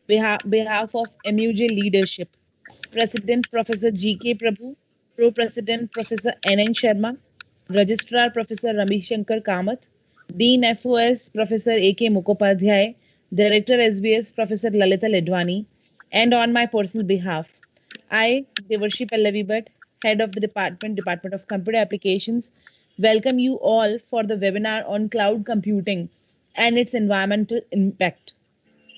behalf of MUJ leadership, President Professor G.K. Prabhu, Pro-President Professor N.N. Sharma, Registrar Professor Ravi Shankar Kamath, Dean FOS Professor A.K. Mukhopadhyay, Director SBS Professor Lalita Ledwani, and on my personal behalf, I, Devarshi Pallavi Bhatt, Head of the Department of Computer Applications, welcome you all for the webinar on cloud computing and its environmental impact,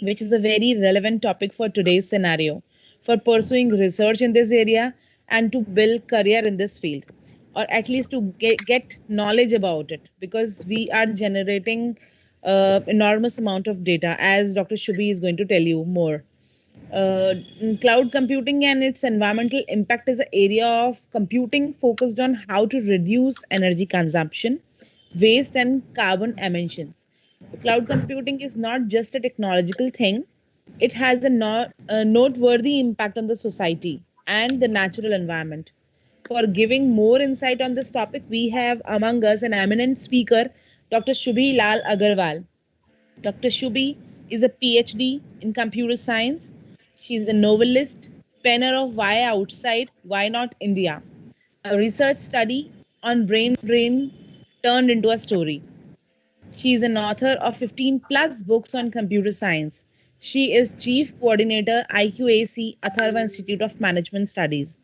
which is a very relevant topic for today's scenario, for pursuing research in this area and to build career in this field, or at least to get knowledge about it, because we are generating enormous amount of data, as Dr. Shubhi is going to tell you more. Cloud computing and its environmental impact is an area of computing focused on how to reduce energy consumption, waste, and carbon emissions. Cloud computing is not just a technological thing, it has a noteworthy impact on the society and the natural environment. For giving more insight on this topic, we have among us an eminent speaker, Dr. Shubhi Lal Agarwal. Dr. Shubhi is a PhD in computer science. She is a novelist, penner of Why Outside, Why Not India, a research study on brain drain turned into a story. She is an author of 15 plus books on computer science. She is Chief Coordinator IQAC Atharva Institute of Management Studies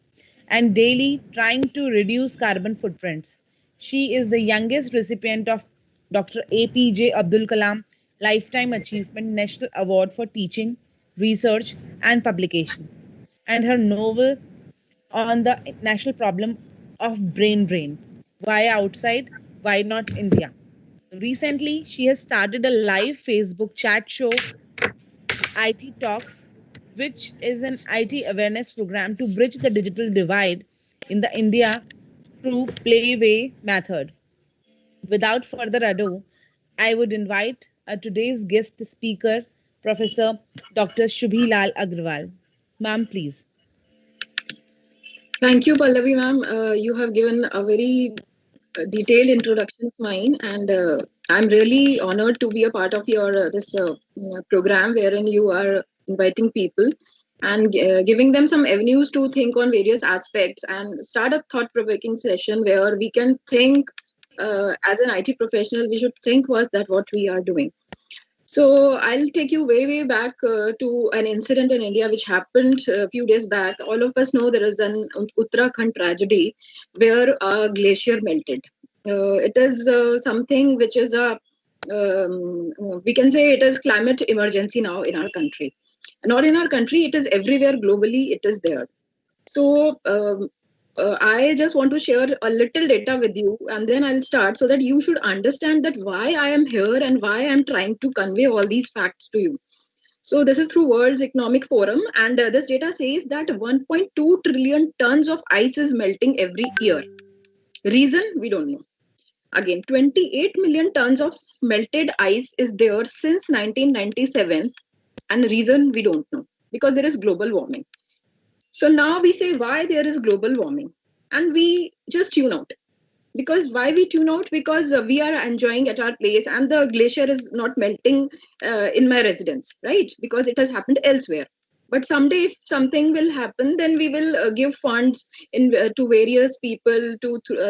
and daily trying to reduce carbon footprints. She is the youngest recipient of Dr. APJ Abdul Kalam Lifetime Achievement National Award for Teaching, Research and Publications, and her novel on the national problem of brain drain. Why outside? Why not India? Recently, she has started a live Facebook chat show, IT Talks, which is an IT awareness program to bridge the digital divide in the India through playway method. Without further ado, I would invite today's guest speaker, Professor Dr. Shubhi Lal Agrawal. Ma'am, please. Thank you, Pallavi ma'am. You have given a very detailed introduction of mine, and I'm really honored to be a part of your this program wherein you are inviting people and giving them some avenues to think on various aspects and start a thought-provoking session where we can think as an IT professional, we should think was that what we are doing. So I'll take you way back to an incident in India which happened a few days back. All of us know there is an Uttarakhand tragedy where a glacier melted. It is something which is we can say it is climate emergency now in our country. Not in our country, it is everywhere globally, it is there. So I just want to share a little data with you, and then I'll start so that you should understand that why I am here and why I'm trying to convey all these facts to you. So this is through World's Economic Forum, and this data says that 1.2 trillion tons of ice is melting every year. Reason we don't know. Again, 28 million tons of melted ice is there since 1997, and reason we don't know, because there is global warming. So now we say why there is global warming, and we just tune out. Because why we tune out? Because we are enjoying at our place, and the glacier is not melting in my residence, right? Because it has happened elsewhere. But someday, if something will happen, then we will give funds in to various people.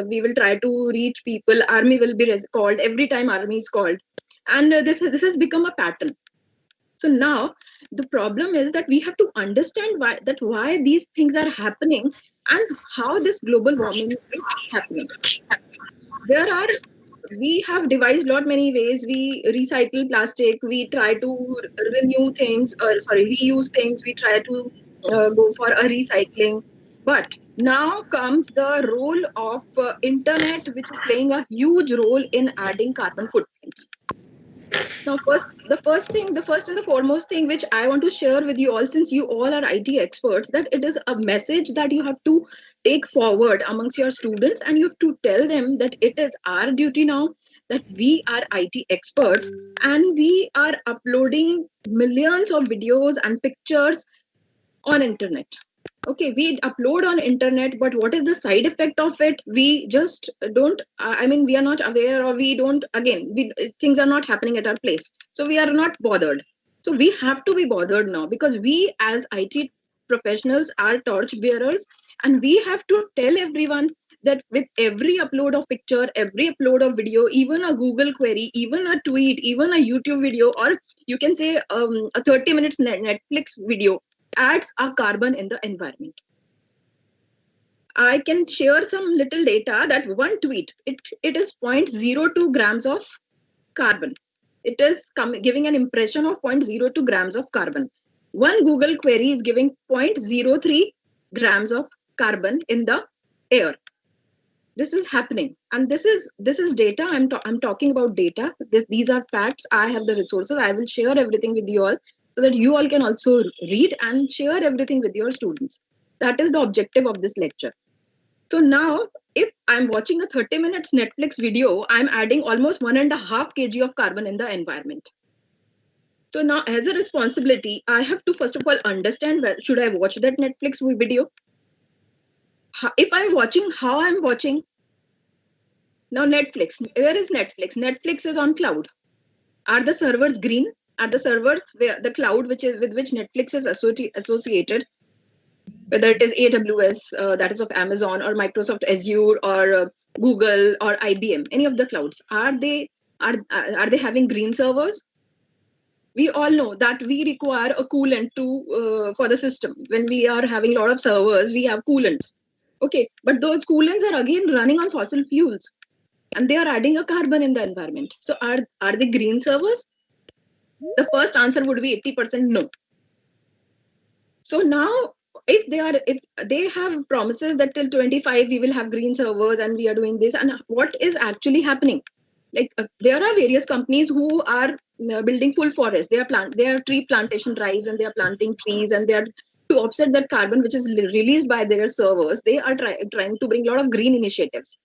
We will try to reach people. Army will be called every time army is called, and this has become a pattern. So now the problem is that we have to understand why these things are happening and how this global warming is happening. There are We have devised lot many ways. We recycle plastic. We try to renew things, or sorry, reuse things. We try to go for a recycling. But now comes the role of internet, which is playing a huge role in adding carbon footprints. Now, the first and the foremost thing which I want to share with you all, since you all are IT experts, that it is a message that you have to take forward amongst your students, and you have to tell them that it is our duty now, that we are IT experts and we are uploading millions of videos and pictures on internet. Okay, we upload on internet, but what is the side effect of it? We just don't, I mean, we are not aware, or we don't, again, things are not happening at our place, so we are not bothered. So we have to be bothered now, because we as IT professionals are torch bearers, and we have to tell everyone that with every upload of picture, every upload of video, even a Google query, even a tweet, even a YouTube video, or you can say a 30 minutes Netflix video adds a carbon in the environment. I can share some little data that one tweet, it is 0.02 grams of carbon. It is giving an impression of 0.02 grams of carbon. One Google query is giving 0.03 grams of carbon in the air. This is happening, and this is data. I'm talking about data. These are facts. I have the resources. I will share everything with you all, so that you all can also read and share everything with your students. That is the objective of this lecture. So now, if I'm watching a 30 minutes Netflix video, I'm adding almost 1.5 kg of carbon in the environment. So now, as a responsibility, I have to first of all understand, well, should I watch that Netflix video? If I'm watching, how I'm watching. Now, Netflix, where is Netflix? Netflix is on cloud. Are the servers green? Are the servers where the cloud with which Netflix is associated? Whether it is AWS, that is of Amazon, or Microsoft Azure, or Google, or IBM, any of the clouds, are they having green servers? We all know that we require a coolant for the system. When we are having a lot of servers, we have coolants. Okay, but those coolants are again running on fossil fuels, and they are adding a carbon in the environment. So are they green servers? The first answer would be 80% no. So now, if they have promises that till 25 we will have green servers and we are doing this, and what is actually happening? Like there are various companies who are building full forests. They are tree plantation drives, and they are planting trees, and they are to offset that carbon which is released by their servers. They are trying to bring a lot of green initiatives.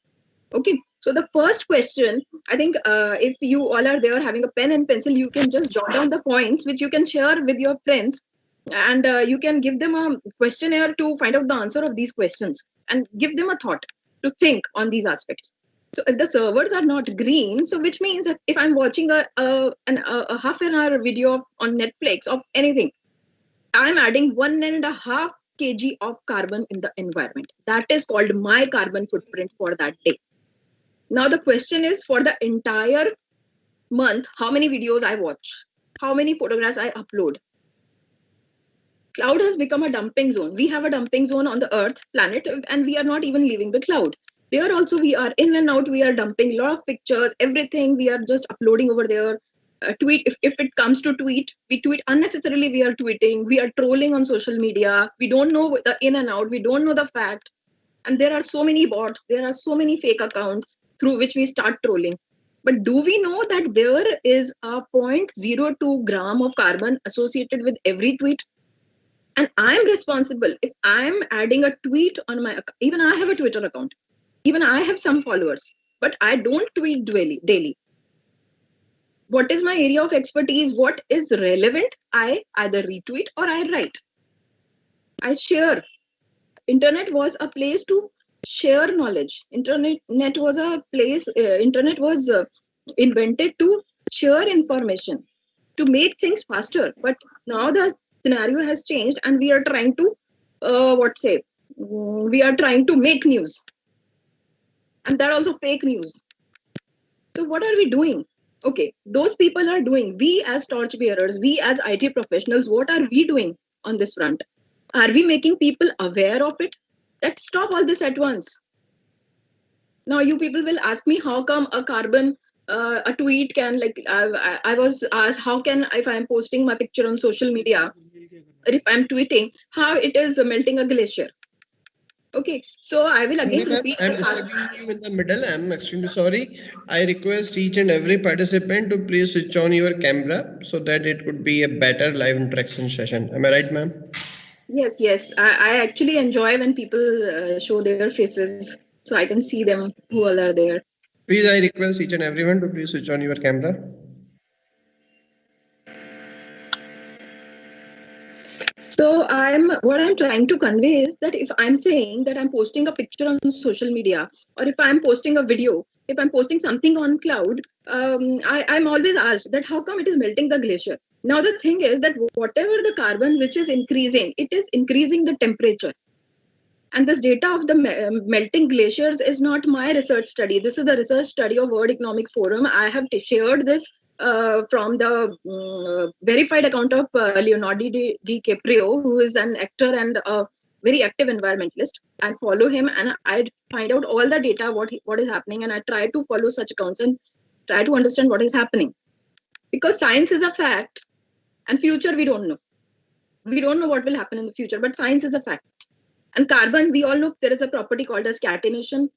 Okay, so the first question, I think, if you all are there having a pen and pencil, you can just jot down the points which you can share with your friends, and you can give them a questionnaire to find out the answer of these questions, and give them a thought to think on these aspects. So if the servers are not green, so which means that if I'm watching a half an hour video on Netflix of anything, I'm adding 1.5 kg of carbon in the environment. That is called my carbon footprint for that day. Now the question is, for the entire month, how many videos I watch, how many photographs I upload. Cloud has become a dumping zone. We have a dumping zone on the Earth planet, and we are not even leaving the cloud. There also we are in and out. We are dumping a lot of pictures, everything. We are just uploading over there. Tweet, if it comes to tweet, we tweet unnecessarily. We are tweeting. We are trolling on social media. We don't know the in and out. We don't know the fact. And there are so many bots. There are so many fake accounts through which we start trolling. But do we know that there is a 0.02 gram of carbon associated with every tweet? And I'm responsible if I'm adding a tweet on my account. Even I have a Twitter account. Even I have some followers, but I don't tweet daily. What is my area of expertise? What is relevant? I either retweet or I write. I share. Internet was a place to share knowledge. Internet was a place. Internet was invented to share information, to make things faster. But now the scenario has changed, and we are trying to we are trying to make news, and that also fake news. So what are we doing? Okay, those people are doing. We as torch bearers, we as IT professionals, what are we doing on this front? Are we making people aware of it? That stop all this at once. Now you people will ask me, how come a tweet can, like, I was asked, how can, if I'm posting my picture on social media, or if I'm tweeting, how it is melting a glacier? Okay, so I will Sorry, again ma'am, repeat. I'm disturbing you in the middle. I'm extremely sorry. I request each and every participant to please switch on your camera so that it could be a better live interaction session. Am I right, ma'am? Yes. I actually enjoy when people show their faces, so I can see them who all are there. Please, I request each and everyone to please switch on your camera. So what I'm trying to convey is that if I'm saying that I'm posting a picture on social media, or if I'm posting a video, if I'm posting something on cloud, I'm always asked that how come it is melting the glacier? Now the thing is that whatever the carbon which is increasing, it is increasing the temperature. And this data of the melting glaciers is not my research study. This is the research study of World Economic Forum. I have shared this from the verified account of Leonardo DiCaprio, who is an actor and a very active environmentalist. I follow him and I find out all the data, what is happening, and I try to follow such accounts and try to understand what is happening. Because science is a fact and future we don't know. We don't know what will happen in the future, but science is a fact. And carbon, we all know there is a property called as catenation.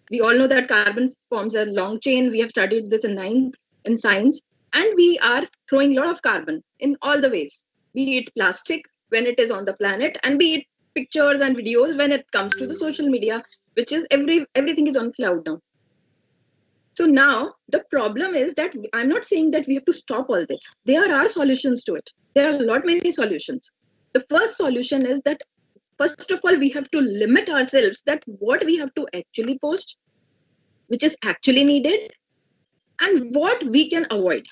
We all know that carbon forms a long chain. We have studied this in ninth in science. And we are throwing a lot of carbon in all the ways. Be it plastic when it is on the planet, and be it pictures and videos when it comes to the social media, which is everything is on cloud now. So now the problem is that I'm not saying that we have to stop all this. There are solutions to it. There are a lot many solutions. The first solution is that first of all, we have to limit ourselves that what we have to actually post, which is actually needed, and what we can avoid.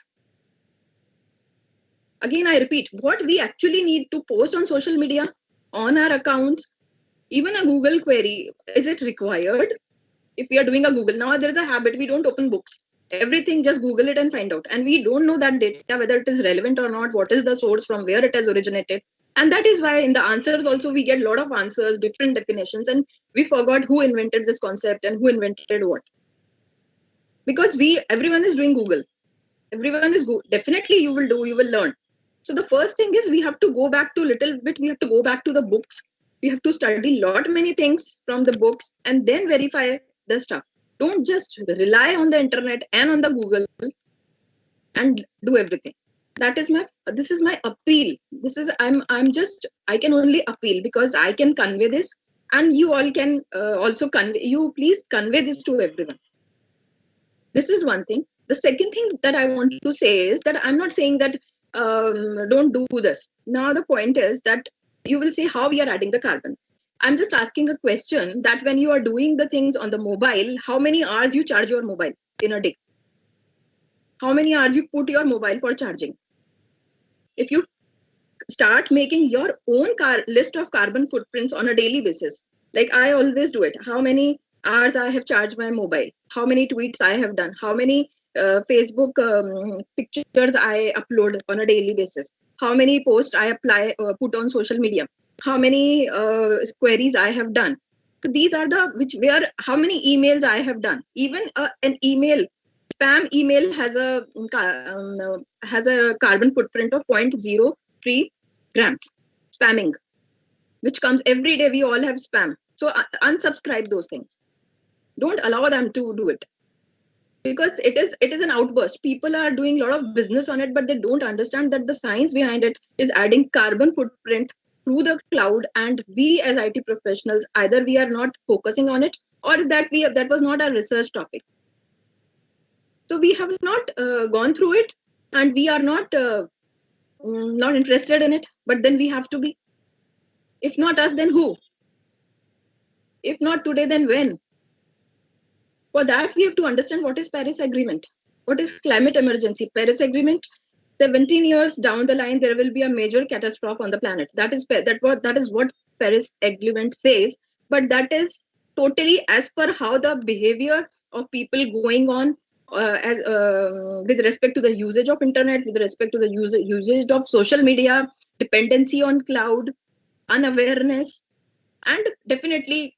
Again, I repeat, what we actually need to post on social media, on our accounts, even a Google query, is it required? If we are doing a Google, now there is a habit, we don't open books. Everything, just Google it and find out. And we don't know that data, whether it is relevant or not, what is the source, from where it has originated. And that is why in the answers also we get a lot of answers, different definitions, and we forgot who invented this concept and who invented what. Because everyone is doing Google. Everyone is definitely you will learn. So the first thing is we have to go back to little bit, we have to go back to the books. We have to study lot many things from the books and then verify the stuff. Don't just rely on the internet and on the Google and do everything. This is my appeal. This is I can only appeal because I can convey this, and you all can also convey. You please convey this to everyone. This is one thing. The second thing that I want to say is that I'm not saying that don't do this. Now the point is that you will say how we are adding the carbon. I'm just asking a question that when you are doing the things on the mobile, how many hours you charge your mobile in a day? How many hours you put your mobile for charging? If you start making your own list of carbon footprints on a daily basis, like I always do it, how many hours I have charged my mobile, how many tweets I have done, how many Facebook pictures I upload on a daily basis, how many posts I put on social media, how many queries I have done. So these are how many emails I have done. Even an email, spam email has a carbon footprint of 0.03 grams. Spamming, which comes every day. We all have spam. So unsubscribe those things. Don't allow them to do it, because it is an outburst. People are doing a lot of business on it, but they don't understand that the science behind it is adding carbon footprint through the cloud. And we as IT professionals, either we are not focusing on it, or that was not our research topic. So we have not gone through it, and we are not interested in it. But then we have to be. If not us, then who? If not today, then when? For that, we have to understand what is Paris Agreement, what is climate emergency. Paris Agreement, 17 years down the line, there will be a major catastrophe on the planet. That is what Paris Agreement says. But that is totally as per how the behavior of people going on with respect to the usage of internet, with respect to the usage of social media, dependency on cloud, unawareness, and definitely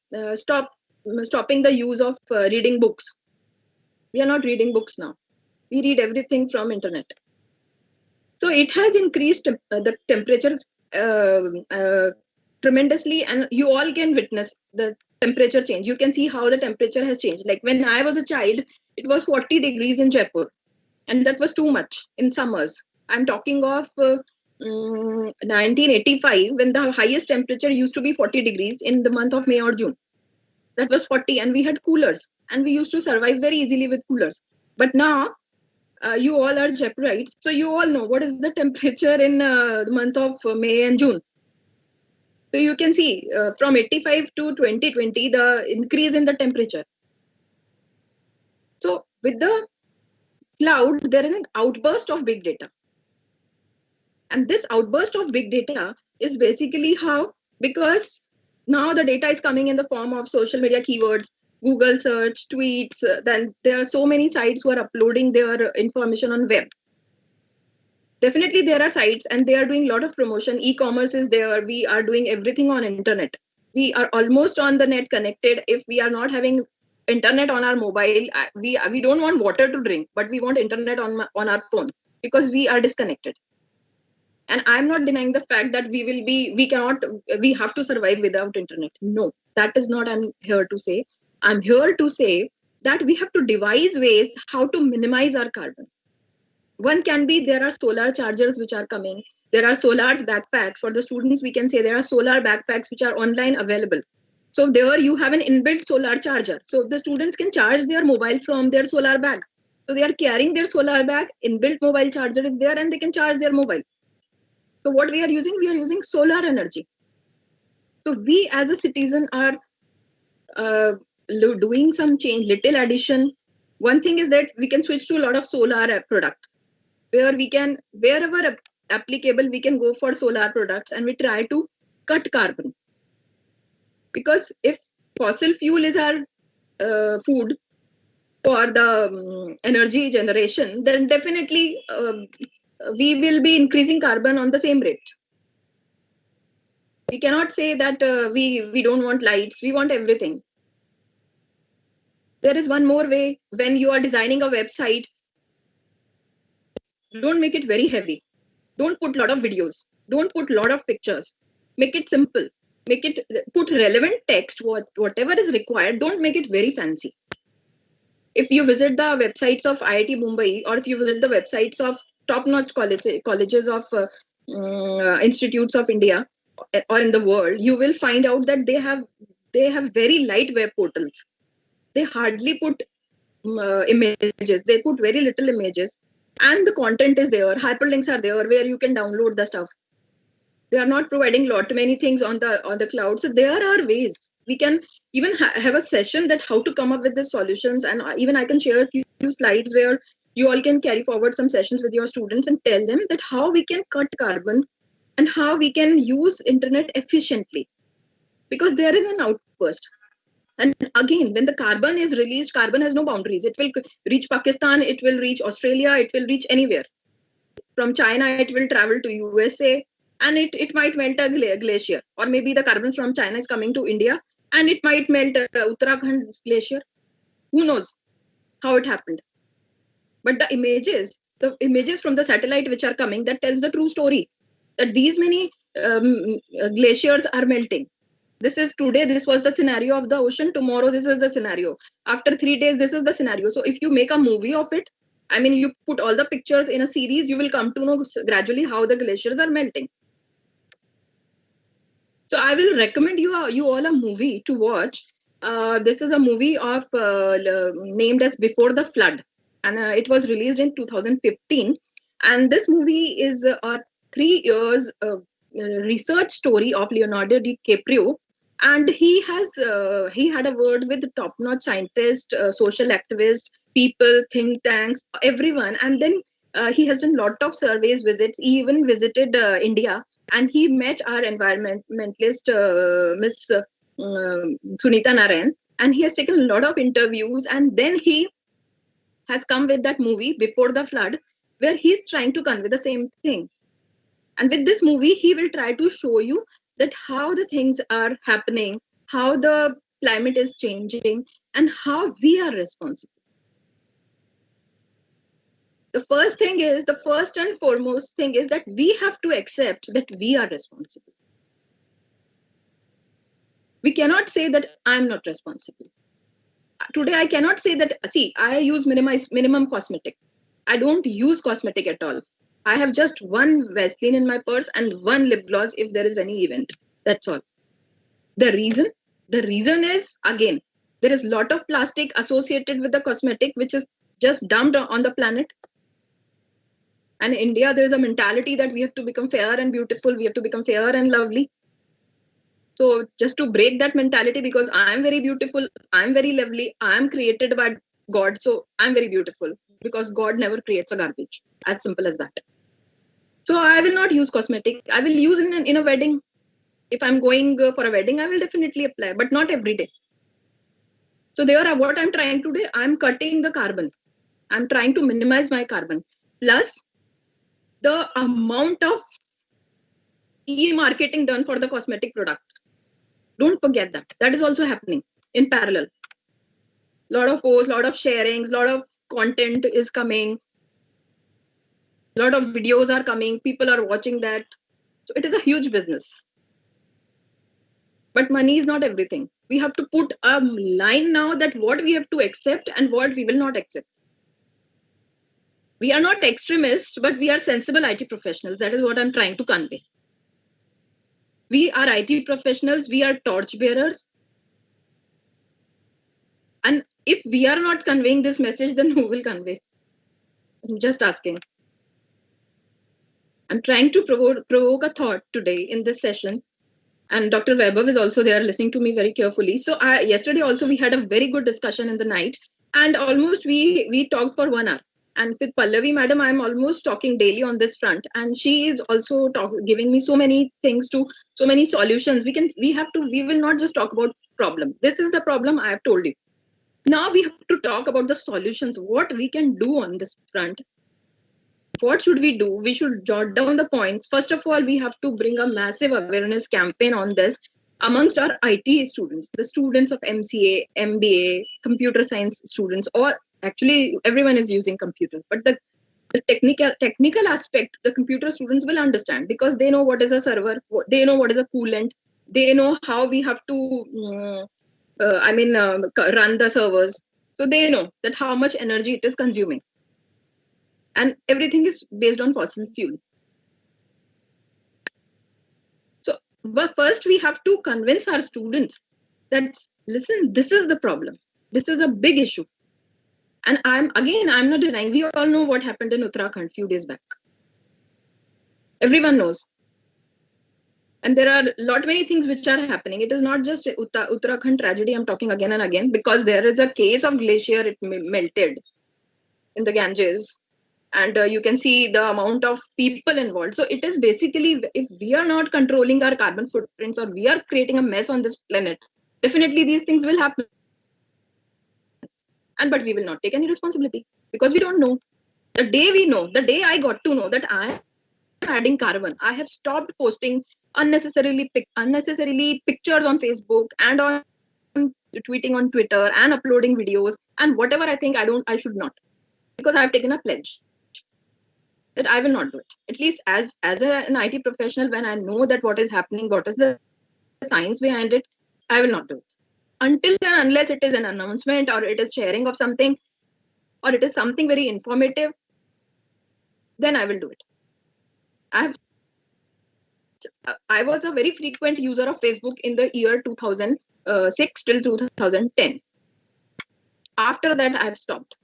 stopping the use of reading books. We are not reading books now. We read everything from internet. So it has increased the temperature tremendously, and you all can witness the temperature change. You can see how the temperature has changed. Like when I was a child, it was 40 degrees in Jaipur, and that was too much in summers. I'm talking of 1985, when the highest temperature used to be 40 degrees in the month of May or June. That was 40, and we had coolers, and we used to survive very easily with coolers. But now you all are Jaipurites, so you all know what is the temperature in the month of May and June. So you can see from 85 to 2020, the increase in the temperature. So with the cloud, there is an outburst of big data. And this outburst of big data is basically how, because now the data is coming in the form of social media keywords, Google search, tweets, then there are so many sites who are uploading their information on web. Definitely there are sites and they are doing a lot of promotion. E-commerce is there. We are doing everything on internet. We are almost on the net connected. If we are not having internet on our mobile, we don't want water to drink, but we want internet on our phone because we are disconnected. And I'm not denying the fact that we have to survive without internet. No, that is not I'm here to say. I'm here to say that we have to devise ways how to minimize our carbon. One can be, there are solar chargers which are coming. There are solar backpacks for the students. We can say there are solar backpacks which are online available. So there you have an inbuilt solar charger. So the students can charge their mobile from their solar bag. So they are carrying their solar bag, inbuilt mobile charger is there, and they can charge their mobile. So what we are using solar energy. So we as a citizen are doing some change, little addition. One thing is that we can switch to a lot of solar products, where we can, wherever applicable, we can go for solar products and we try to cut carbon. Because if fossil fuel is our food for the energy generation, then definitely we will be increasing carbon on the same rate. We cannot say that we don't want lights, we want everything. There is one more way. When you are designing a website, don't make it very heavy. Don't put a lot of videos. Don't put a lot of pictures. Make it simple. Make it, put relevant text, whatever is required. Don't make it very fancy. If you visit the websites of IIT Mumbai, or if you visit the websites of top-notch colleges of institutes of India or in the world, you will find out that they have very light web portals. They hardly put images. They put very little images, and the content is there. Hyperlinks are there where you can download the stuff. They are not providing lot many things on the cloud. So there are ways we can even have a session that how to come up with the solutions, and even I can share a few slides where you all can carry forward some sessions with your students and tell them that how we can cut carbon and how we can use internet efficiently, because there is an outburst. And again, when the carbon is released, carbon has no boundaries. It will reach Pakistan, it will reach Australia, it will reach anywhere. From China, it will travel to USA, and it might melt a glacier. Or maybe the carbon from China is coming to India, and it might melt Uttarakhand glacier. Who knows how it happened? But the images from the satellite which are coming, that tells the true story, that these many glaciers are melting. This is today, this was the scenario of the ocean. Tomorrow, this is the scenario. After 3 days, this is the scenario. So if you make a movie of it, I mean, you put all the pictures in a series, you will come to know gradually how the glaciers are melting. So I will recommend you all a movie to watch. This is a movie of named as Before the Flood, and it was released in 2015. And this movie is a 3 years research story of Leonardo DiCaprio, and he had a word with top-notch scientists, social activists, people, think tanks, everyone, and then he has done lot of surveys visits. He even visited India, and he met our environmentalist Miss Sunita Narayan, and he has taken a lot of interviews, and then he has come with that movie Before the Flood, where he's trying to convey the same thing. And with this movie, he will try to show you that how the things are happening, how the climate is changing, and how we are responsible. The first and foremost thing is that we have to accept that we are responsible. We cannot say that I'm not responsible. Today, I cannot say that, see, I use minimum cosmetic. I don't use cosmetic at all. I have just one Vaseline in my purse and one lip gloss if there is any event. That's all. The reason is, again, there is a lot of plastic associated with the cosmetic, which is just dumped on the planet. And in India, there's a mentality that we have to become fair and beautiful. We have to become fair and lovely. So just to break that mentality, because I'm very beautiful, I'm very lovely, I'm created by God, so I'm very beautiful, because God never creates a garbage. As simple as that. So I will not use cosmetic. I will use in a wedding. If I'm going for a wedding, I will definitely apply, but not every day. So there, what I'm trying to do, I'm cutting the carbon. I'm trying to minimize my carbon. Plus, the amount of e-marketing done for the cosmetic products. Don't forget that. That is also happening in parallel. Lot of posts, lot of sharings, lot of content is coming. Lot of videos are coming. People are watching that. So it is a huge business. But money is not everything. We have to put a line now that what we have to accept and what we will not accept. We are not extremists, but we are sensible IT professionals. That is what I'm trying to convey. We are IT professionals. We are torch bearers. And if we are not conveying this message, then who will convey? I'm just asking. I'm trying to provoke a thought today in this session. And Dr. Vaibhav is also there listening to me very carefully. So yesterday also we had a very good discussion in the night. And almost we talked for 1 hour. And with Pallavi madam, I'm almost talking daily on this front. And she is also giving me so many things to, so many solutions. We will not just talk about problem. This is the problem I have told you. Now we have to talk about the solutions, what we can do on this front. What should we do? We should jot down the points. First of all, we have to bring a massive awareness campaign on this amongst our IT students, the students of MCA, MBA, computer science students, or actually everyone is using computers. But the technical aspect, the computer students will understand because they know what is a server, they know what is a coolant, they know how we have to run the servers. So they know that how much energy it is consuming. And everything is based on fossil fuel. So but first we have to convince our students that, listen, this is the problem. This is a big issue. And I'm not denying, we all know what happened in Uttarakhand few days back. Everyone knows. And there are lot many things which are happening. It is not just Uttarakhand tragedy I'm talking again and again, because there is a case of glacier, it melted in the Ganges. And you can see the amount of people involved. So it is basically, if we are not controlling our carbon footprints or we are creating a mess on this planet, definitely these things will happen. But we will not take any responsibility because we don't know. The day we know, the day I got to know that I am adding carbon, I have stopped posting unnecessarily pictures on Facebook and on tweeting on Twitter and uploading videos and whatever I think I should not, because I have taken a pledge that I will not do it. At least as an IT professional, when I know that what is happening, what is the science behind it, I will not do it. Until and unless it is an announcement or it is sharing of something or it is something very informative, then I will do it. I was a very frequent user of Facebook in the year 2006 till 2010. After that, I have stopped.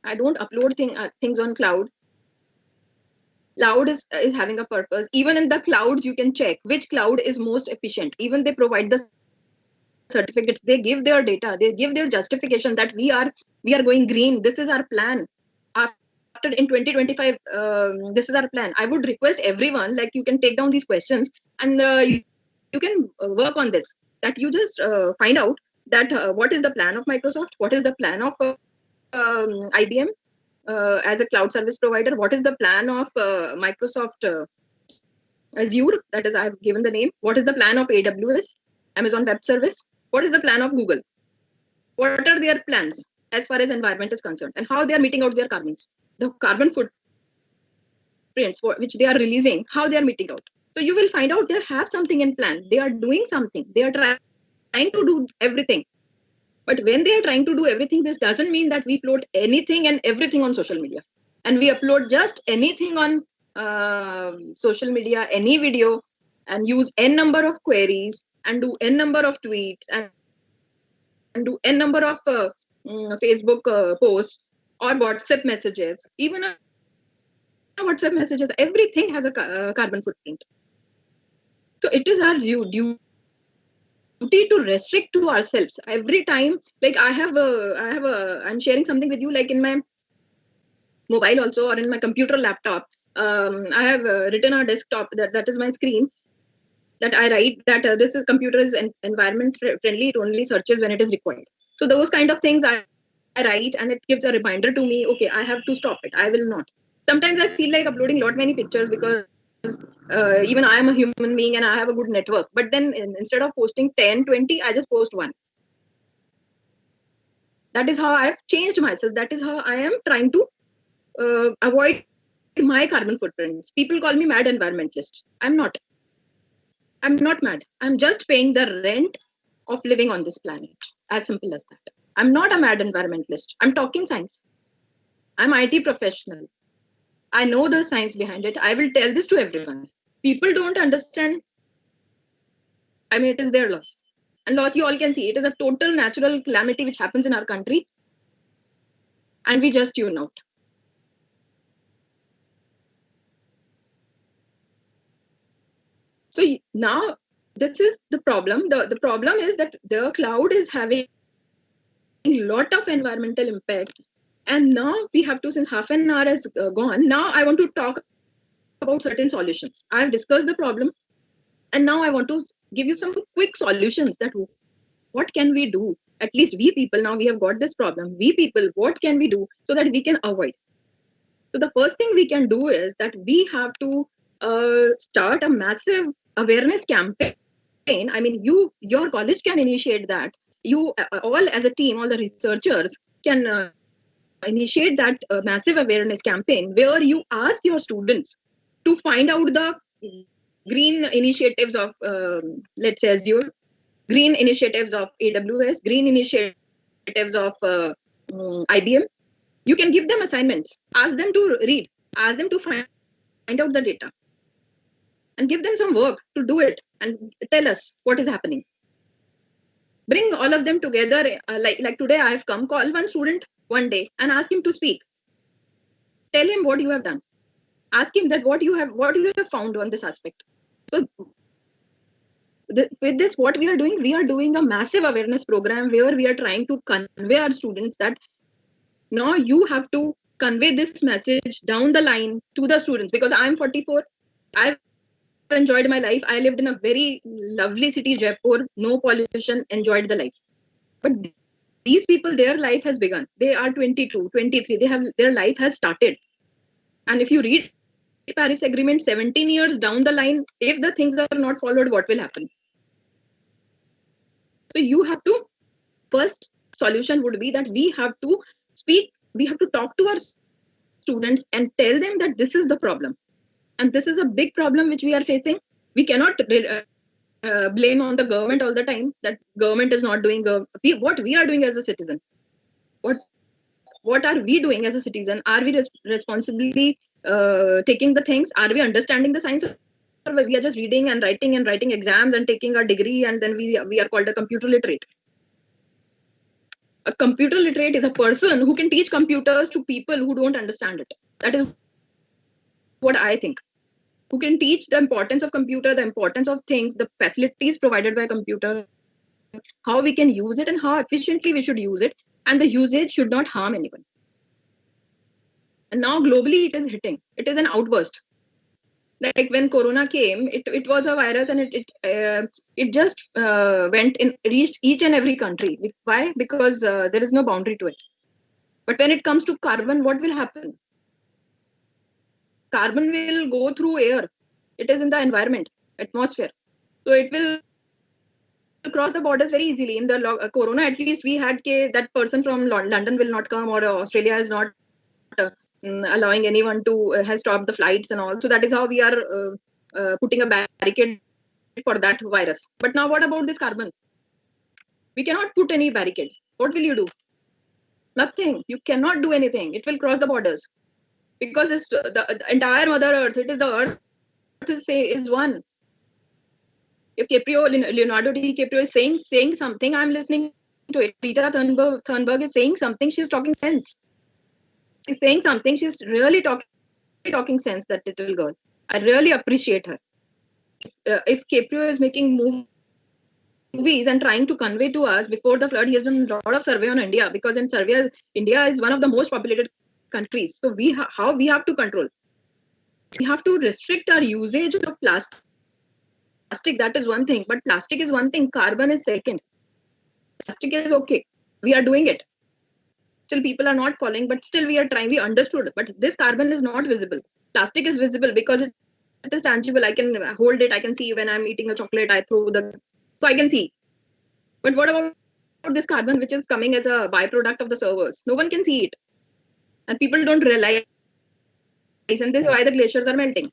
I don't upload things on cloud. Cloud is having a purpose. Even in the clouds, you can check which cloud is most efficient. Even they provide the certificates. They give their data. They give their justification that we are going green. This is our plan. After in 2025, this is our plan. I would request everyone, like, you can take down these questions and you can work on this. That you just find out that what is the plan of Microsoft, what is the plan of IBM as a cloud service provider, what is the plan of Microsoft Azure, that is, I've given the name, what is the plan of AWS, Amazon Web Service, what is the plan of Google, what are their plans as far as environment is concerned, and how they are meeting out their carbons, the carbon footprints which they are releasing, how they are meeting out. So you will find out they have something in plan, they are doing something, they are trying to do everything. But when they are trying to do everything, this doesn't mean that we float anything and everything on social media. And we upload just anything on social media, any video, and use n number of queries and do n number of tweets and do n number of Facebook posts or WhatsApp messages. Even WhatsApp messages, everything has a carbon footprint. So it is our duty to restrict to ourselves every time. Like I'm sharing something with you, like in my mobile also or in my computer laptop. I have written on a desktop that is my screen, that I write that this is computer is environment friendly. It only searches when it is required. So those kind of things I write, and it gives a reminder to me. Okay, I have to stop it. I will not. Sometimes I feel like uploading lot many pictures because even I am a human being and I have a good network. But then instead of posting 10, 20, I just post one. That is how I have changed myself. That is how I am trying to avoid my carbon footprints. People call me mad environmentalist. I'm not. I'm not mad. I'm just paying the rent of living on this planet. As simple as that. I'm not a mad environmentalist. I'm talking science. I'm IT professional. I know the science behind it. I will tell this to everyone. People don't understand. I mean, it is their loss. And loss, you all can see. It is a total natural calamity which happens in our country. And we just tune out. So now this is the problem. The problem is that the cloud is having a lot of environmental impact. And now we have to, since half an hour has gone, now I want to talk about certain solutions. I've discussed the problem. And now I want to give you some quick solutions that what can we do? At least we people, now we have got this problem. We people, what can we do so that we can avoid? So the first thing we can do is that we have to start a massive awareness campaign. I mean, your college can initiate that. You all as a team, all the researchers can initiate that massive awareness campaign where you ask your students to find out the green initiatives of, let's say, Azure, green initiatives of AWS, green initiatives of IBM. You can give them assignments, ask them to read, ask them to find out the data, and give them some work to do it and tell us what is happening. Bring all of them together. Like today, I have come, call one student one day and ask him to speak. Tell him what you have done. Ask him that what you have found on this aspect. So with this, what we are doing a massive awareness program where we are trying to convey our students that now you have to convey this message down the line to the students. Because I'm 44, I've enjoyed my life. I lived in a very lovely city, Jaipur, no pollution, enjoyed the life. But these people, their life has begun. They are 22, 23. Their life has started. And if you read Paris Agreement 17 years down the line, if the things are not followed, what will happen? So you have to, first solution would be that we have to speak, we have to talk to our students and tell them that this is the problem. And this is a big problem which we are facing. We cannot blame on the government all the time that government is not doing what we are doing as a citizen. What are we doing as a citizen? Are we responsibly taking the things? Are we understanding the science? Or we are just reading and writing exams and taking a degree, and then we are called a computer literate. A computer literate is a person who can teach computers to people who don't understand it. That is what I think. Who can teach the importance of computer, the importance of things, the facilities provided by computer, how we can use it and how efficiently we should use it, and the usage should not harm anyone. And now globally it is hitting. It is an outburst. Like when Corona came, it was a virus, and it just reached each and every country. Why? Because there is no boundary to it. But when it comes to carbon, what will happen? Carbon will go through air. It is in the environment, atmosphere. So it will cross the borders very easily. In the Corona, at least we had that person from London will not come, or Australia is not allowing anyone to has stopped the flights and all. So that is how we are putting a barricade for that virus. But now what about this carbon? We cannot put any barricade. What will you do? Nothing. You cannot do anything. It will cross the borders because it's the entire Mother Earth. It is the Earth is one. If Leonardo DiCaprio is saying something, I'm listening to it. Rita Thunberg is saying something. She's talking sense. She's saying something. She's really talking sense. That little girl. I really appreciate her. If Caprio is making movies and trying to convey to us before the flood, he has done a lot of survey on India, because in survey, India is one of the most populated countries. So how we have to control. have to restrict our usage of plastic. That is one thing, but plastic is one thing, carbon is second. Plastic is okay, we are doing it. Still people are not following, but still we are trying. We understood, but this carbon is not visible. Plastic is visible because it is tangible. I can hold it, I can see when I'm eating a chocolate, I throw the, so I can see. But what about this carbon which is coming as a byproduct of the servers? No one can see it, and people don't realize. And this is why the glaciers are melting,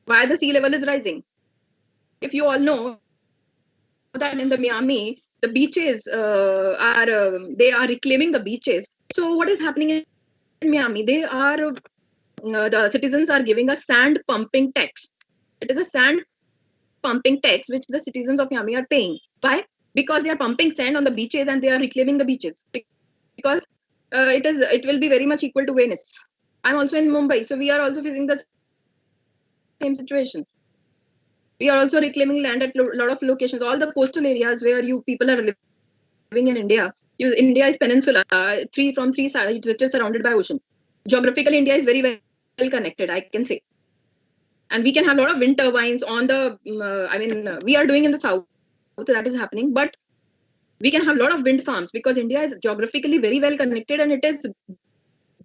why the sea level is rising. If you all know that in the Miami, the beaches they are reclaiming the beaches. So what is happening in Miami? They are the citizens are giving a sand pumping tax. It is a sand pumping tax which the citizens of Miami are paying. Why? Because they are pumping sand on the beaches and they are reclaiming the beaches. Because it will be very much equal to Venice. I'm also in Mumbai, so we are also facing the same situation. We are also reclaiming land at a lot of locations. All the coastal areas where you people are living in India. India is peninsula. From three sides, it is surrounded by ocean. Geographically, India is very well connected, I can say. And we can have a lot of wind turbines on the. We are doing in the south that is happening, but we can have a lot of wind farms because India is geographically very well connected and it is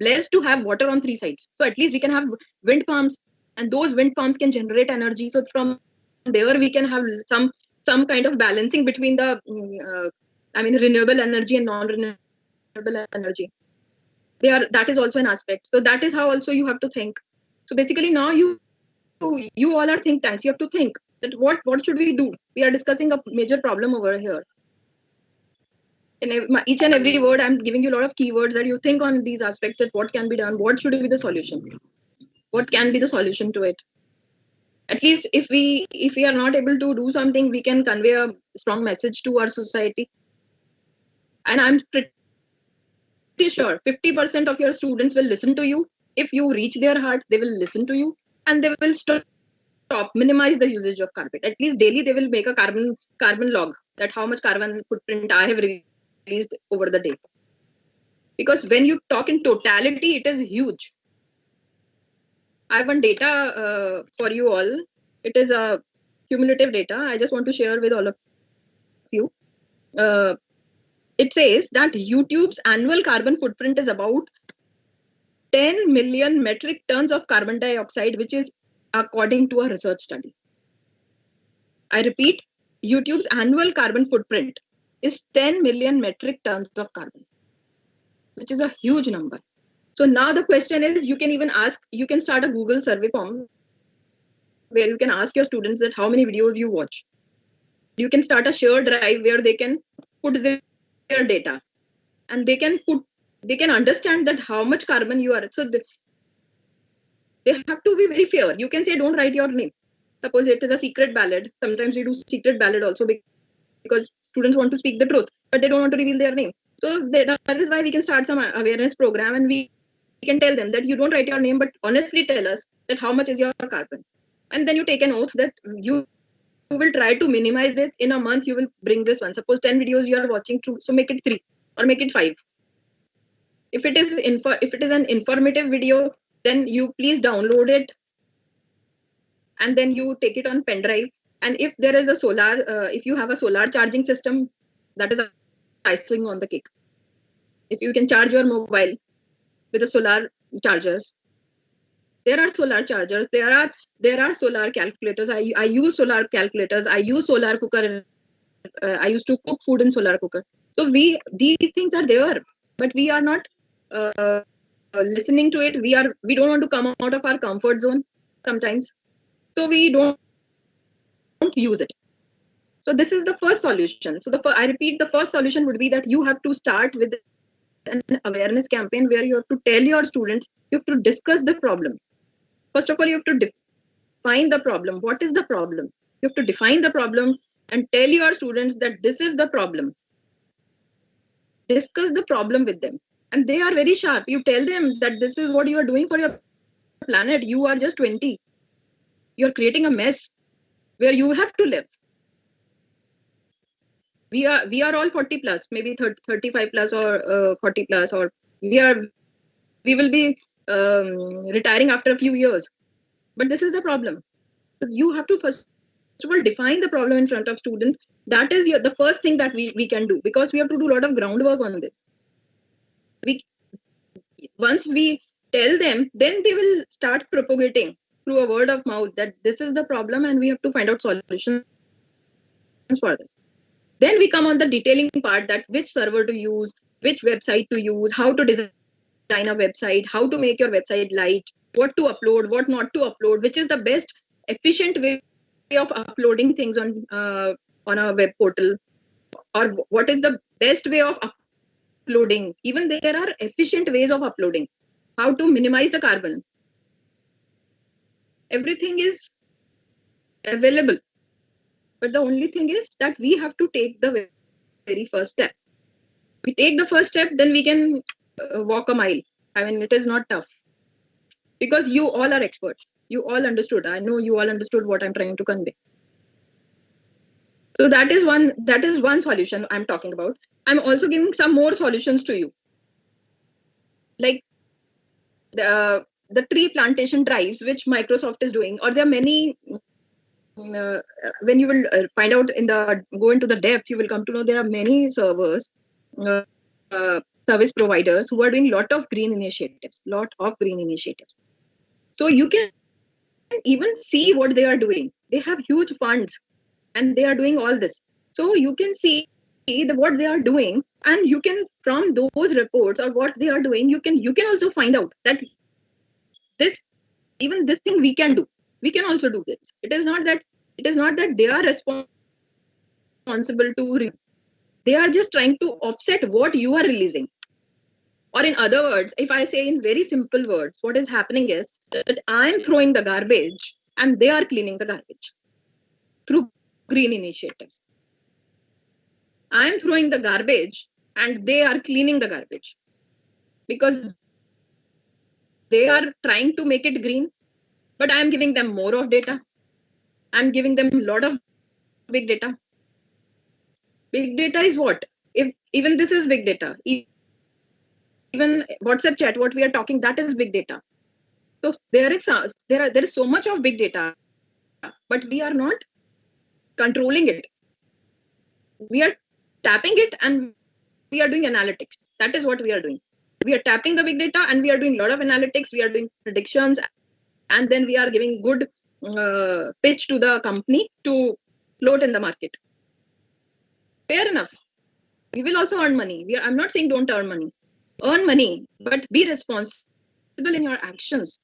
blessed to have water on three sides. So at least we can have wind farms, and those wind farms can generate energy. So from there we can have some kind of balancing between the renewable energy and non-renewable energy. That is also an aspect. So that is how also you have to think. So basically now you all are think tanks. You have to think that what should we do? We are discussing a major problem over here. In each and every word, I'm giving you a lot of keywords that you think on these aspects, that what can be done, what should be the solution, what can be the solution to it. At least if we are not able to do something, we can convey a strong message to our society. And I'm pretty sure 50% of your students will listen to you. If you reach their heart, they will listen to you and they will minimize the usage of carpet. At least daily they will make a carbon log, that how much carbon footprint I have released over the day. Because when you talk in totality, it is huge. I have one data for you all. It is a cumulative data. I just want to share with all of you. It says that YouTube's annual carbon footprint is about 10 million metric tons of carbon dioxide, which is according to a research study. I repeat, YouTube's annual carbon footprint is 10 million metric tons of carbon, which is a huge number. So now the question is, you can start a Google survey form where you can ask your students that how many videos you watch. You can start a shared drive where they can put their data, and they can understand that how much carbon you are. So they have to be very fair. You can say, don't write your name. Suppose it is a secret ballot. Sometimes we do secret ballot also because students want to speak the truth, but they don't want to reveal their name. So that is why we can start some awareness program, and we can tell them that you don't write your name, but honestly tell us that how much is your carbon. And then you take an oath that you will try to minimize this. In a month, you will bring this one. Suppose 10 videos you are watching, so make it 3 or make it 5. If it is an informative video, then you please download it and then you take it on pen drive. And if there is a if you have a solar charging system, that is icing on the cake. If you can charge your mobile with the solar chargers, there are solar chargers, there are solar calculators. I use solar calculators, I use solar cooker. I used to cook food in solar cooker. So these things are there, but we are not listening to it. We don't want to come out of our comfort zone sometimes, so we don't use it. So this is the first solution. So I repeat, the first solution would be that you have to start with an awareness campaign where you have to tell your students, you have to discuss the problem. First of all, you have to define the problem. What is the problem? You have to define the problem and tell your students that this is the problem. Discuss the problem with them. And they are very sharp. You tell them that this is what you are doing for your planet. You are just 20. You're creating a mess where you have to live. We are all 40 plus, maybe 35 plus or 40 plus, or we will be retiring after a few years. But this is the problem. So you have to first of all define the problem in front of students. That is the first thing that we can do, because we have to do a lot of groundwork on this. Once we tell them, then they will start propagating through a word of mouth that this is the problem and we have to find out solutions for this. Then we come on the detailing part, that which server to use, which website to use, how to design a website, how to make your website light, what to upload, what not to upload, which is the best efficient way of uploading things on a web portal, or what is the best way of uploading. Even there are efficient ways of uploading. How to minimize the carbon. Everything is available. But the only thing is that we have to take the very first step. We take the first step, then we can walk a mile. I mean, it is not tough. Because you all are experts. You all understood. I know you all understood what I'm trying to convey. So that is one solution I'm talking about. I'm also giving some more solutions to you. Like the tree plantation drives, which Microsoft is doing, or there are many. When you will find out go into the depth, you will come to know there are many servers, uh, service providers who are doing lot of green initiatives. So you can even see what they are doing. They have huge funds and they are doing all this. So you can see what they are doing, and you can, from those reports or what they are doing, you can also find out that this thing we can do. We can also do this. It is not that they are responsible to. They are just trying to offset what you are releasing. Or in other words, if I say in very simple words, what is happening is that I'm throwing the garbage and they are cleaning the garbage through green initiatives. I'm throwing the garbage and they are cleaning the garbage because they are trying to make it green, but I'm giving them more of data. I'm giving them a lot of big data. Big data is what? If even this is big data, even WhatsApp chat, what we are talking, that is big data. So there is so much of big data, but we are not controlling it. We are tapping it and we are doing analytics. That is what we are doing. We are tapping the big data and we are doing a lot of analytics. We are doing predictions, and then we are giving good pitch to the company to float in the market. Fair enough. We will also earn money. I'm not saying don't earn money. Earn money, but be responsible in your actions.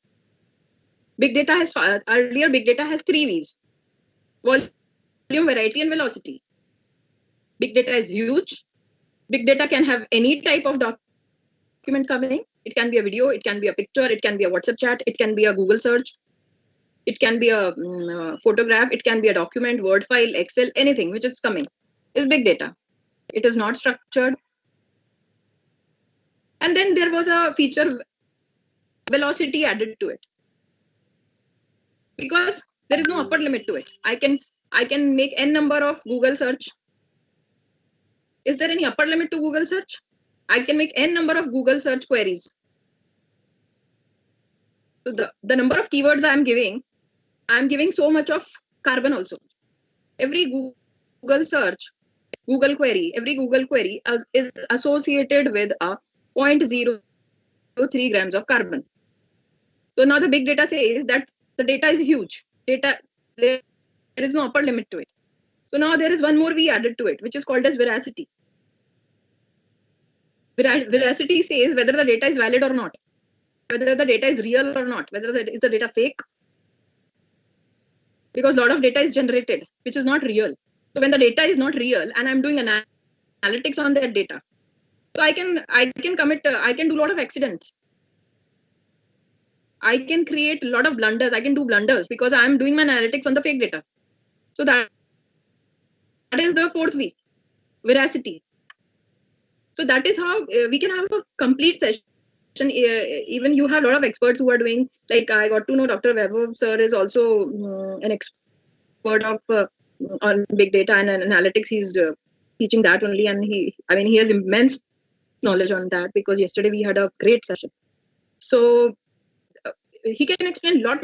Big data has earlier. Big data has 3 V's: volume, variety, and velocity. Big data is huge. Big data can have any type of document coming. It can be a video, it can be a picture, it can be a WhatsApp chat, it can be a Google search, it can be a photograph, it can be a document, Word file, Excel, anything which is coming is big data. It is not structured. And then there was a feature velocity added to it, because there is no upper limit to it. I can make n number of Google search. Is there any upper limit to Google search? I can make n number of Google search queries. So the number of keywords I'm giving so much of carbon also. Every Google search, Google query, every Google query is associated with a 0.03 grams of carbon. So now the big data says that the data is huge. There is no upper limit to it. So now there is one more we added to it, which is called as veracity. Veracity says whether the data is valid or not, whether the data is real or not, whether is the data fake. Because a lot of data is generated, which is not real. So when the data is not real and I'm doing analytics on that data, so I can do a lot of accidents. I can create a lot of blunders. I can do blunders because I'm doing my analytics on the fake data. So that is the 4th V, veracity. So that is how we can have a complete session. Even you have a lot of experts who are doing, like I got to know Dr. Vaibhav sir is also an expert of on big data and analytics. He's teaching that only, and he has immense knowledge on that, because yesterday we had a great session. So he can explain a lot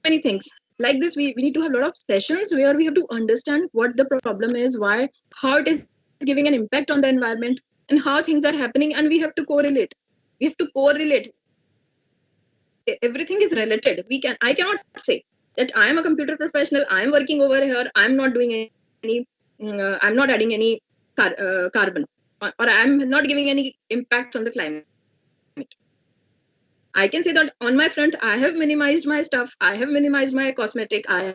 many things. Like this, we need to have a lot of sessions where we have to understand what the problem is, why, how it is giving an impact on the environment, and how things are happening, and we have to correlate. We have to correlate. Everything is related. I cannot say that I am a computer professional, I am working over here, I'm not doing any, I'm not adding any carbon, or I'm not giving any impact on the climate. I can say that on my front, I have minimized my stuff, I have minimized my cosmetic, I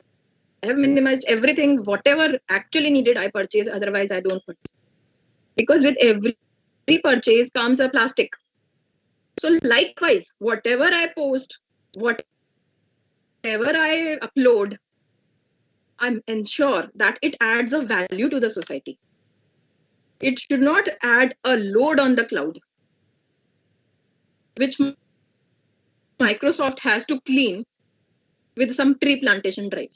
have minimized everything, whatever actually needed, I purchase, otherwise I don't purchase. Because with every purchase comes a plastic. So likewise, whatever I post, whatever I upload, I'm ensure that it adds a value to the society. It should not add a load on the cloud, which Microsoft has to clean with some tree plantation drive.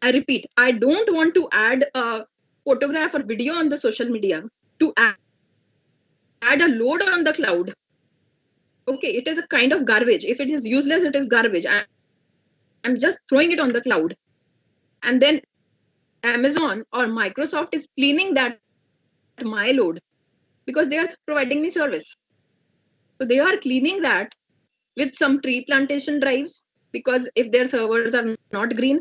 I repeat, I don't want to add a photograph or video on the social media to add a load on the cloud. Okay, it is a kind of garbage. If it is useless, it is garbage. I'm just throwing it on the cloud. And then Amazon or Microsoft is cleaning that my load because they are providing me service. So they are cleaning that with some tree plantation drives, because if their servers are not green,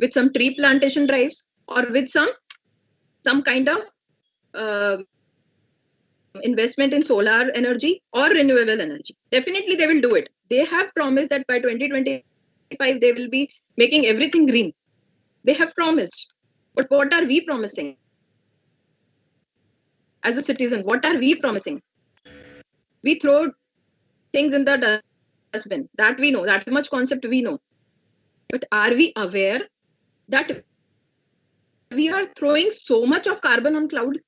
with some tree plantation drives, or with some kind of investment in solar energy or renewable energy. Definitely they will do it. They have promised that by 2025 they will be making everything green. They have promised. But what are we promising? As a citizen, what are we promising? We throw things in the dustbin. That we know, that much concept we know. But are we aware that we are throwing so much of carbon on cloud?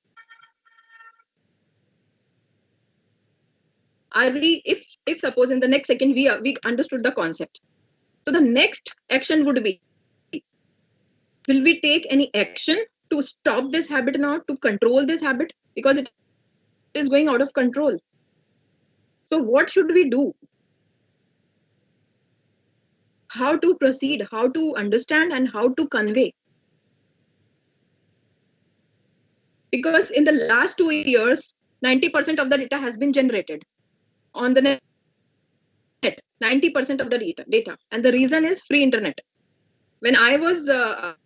Are we, if suppose in the next second we understood the concept, so the next action would be, will we take any action to stop this habit now, to control this habit, because it is going out of control? So what should we do? How to proceed, how to understand, and how to convey? Because in the last 2 years, 90% of the data has been generated on the net. 90% of the data. And the reason is free internet. When I was a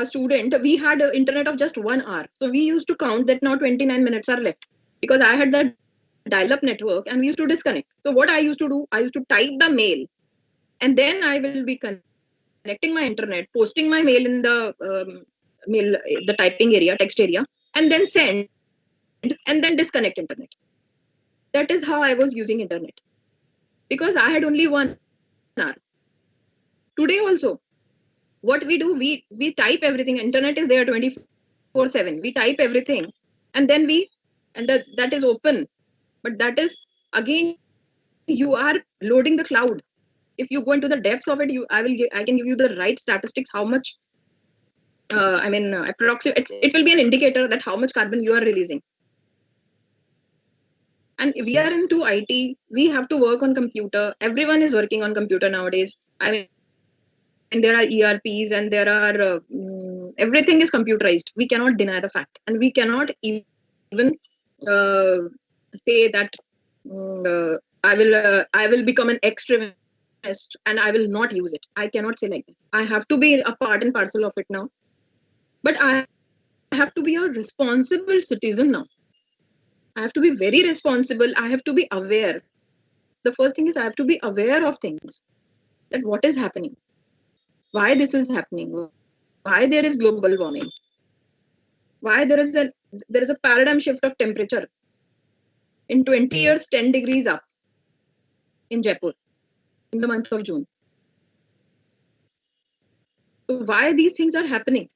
student, we had internet of just 1 hour. So we used to count that now 29 minutes are left, because I had the dial-up network and we used to disconnect. So what I used to do, I used to type the mail, and then I will be connecting my internet, posting my mail in the mail, the typing area, text area, and then send, and then disconnect internet. That is how I was using internet, because I had only 1 hour. Today also, what we do, we type everything. Internet is there 24/7. We type everything, and then that is open. But that is, again, you are loading the cloud. If you go into the depths of it, I can give you the right statistics, how much approximate, it will be an indicator that how much carbon you are releasing. And we are into IT, we have to work on computer. Everyone is working on computer nowadays. I mean, and there are ERPs, and there are everything is computerized. We cannot deny the fact, and we cannot even say that I will become an extremist and I will not use it. I cannot say like that. I have to be a part and parcel of it now. But I have to be a responsible citizen now. I have to be very responsible. I have to be aware. The first thing is I have to be aware of things, that what is happening, why this is happening, why there is global warming, why there is a paradigm shift of temperature. In 20 years, 10 degrees up in Jaipur in the month of June. So why these things are happening?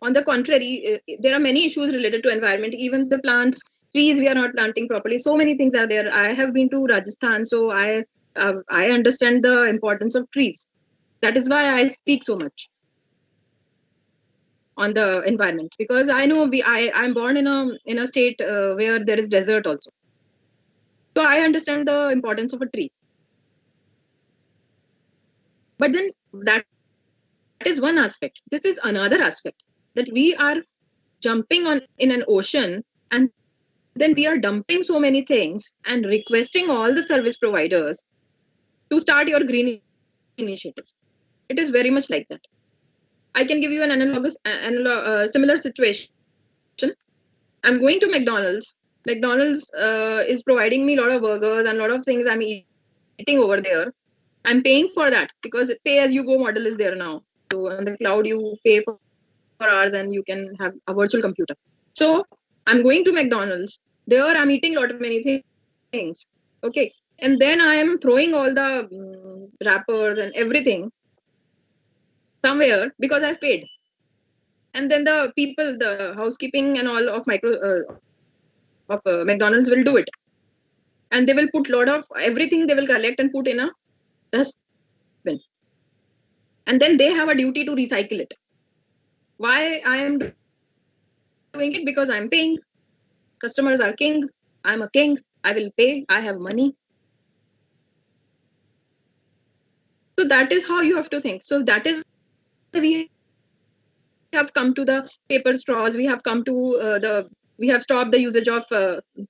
On the contrary, there are many issues related to environment. Even the plants, trees, we are not planting properly. So many things are there. I have been to Rajasthan, so I understand the importance of trees. That is why I speak so much on the environment, because I know I'm born in a state where there is desert also. So I understand the importance of a tree. But then that is one aspect. This is another aspect, that we are jumping on in an ocean, and then we are dumping so many things and requesting all the service providers to start your green initiatives. It is very much like that. I can give you an similar situation. I'm going to McDonald's. McDonald's is providing me a lot of burgers and a lot of things I'm eating over there. I'm paying for that because pay as you go model is there now. So on the cloud, you pay for hours and you can have a virtual computer. So I'm going to McDonald's. There I'm eating a lot of many things. Okay. And then I am throwing all the wrappers and everything somewhere because I've paid. And then the people, the housekeeping and all of McDonald's will do it. And they will put lot of everything, they will collect and put in a dustbin. And then they have a duty to recycle it. Why I am doing it? Because I'm paying. Customers are king. I'm a king. I will pay. I have money. So that is how you have to think. So that is why we have come to the paper straws. We have come to we have stopped the usage of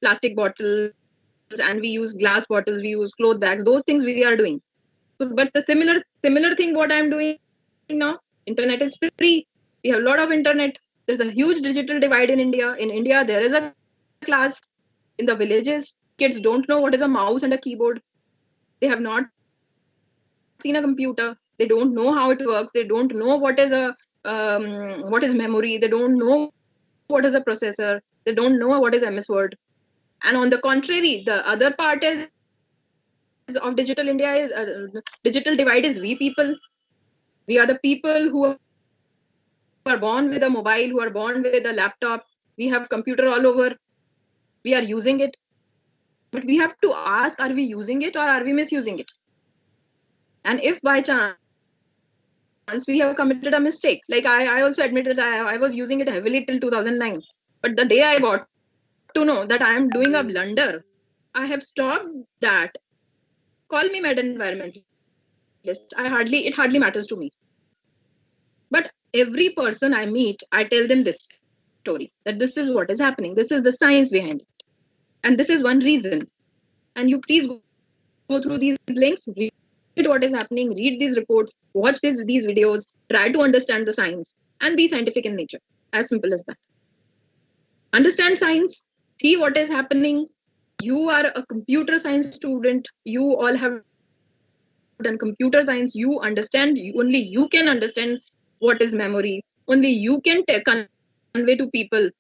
plastic bottles, and we use glass bottles, we use cloth bags. Those things we are doing. So, but the similar thing what I'm doing now, internet is free. We have a lot of internet. There's a huge digital divide in India. In India, there is a class. In the villages, kids don't know what is a mouse and a keyboard. They have not seen a computer. They don't know how it works. They don't know what is what is memory. They don't know what is a processor. They don't know what is MS Word. And on the contrary, the other part is of digital India is digital divide is we people. We are the people who are born with a mobile, who are born with a laptop. We have computer all over. We are using it. But we have to ask, are we using it or are we misusing it? And if by chance we have committed a mistake, like I also admit that I was using it heavily till 2009. But the day I got to know that I am doing a blunder, I have stopped that. Call me mad environmentalist. Call me madam environmentalist. It hardly matters to me. But every person I meet, I tell them this story, that this is what is happening. This is the science behind it. And this is one reason. And you please go through these links, read what is happening, read these reports, watch these videos, try to understand the science, and be scientific in nature. As simple as that. Understand science, see what is happening. You are a computer science student. You all have done computer science. You understand, only you can understand what is memory. Only you can convey to people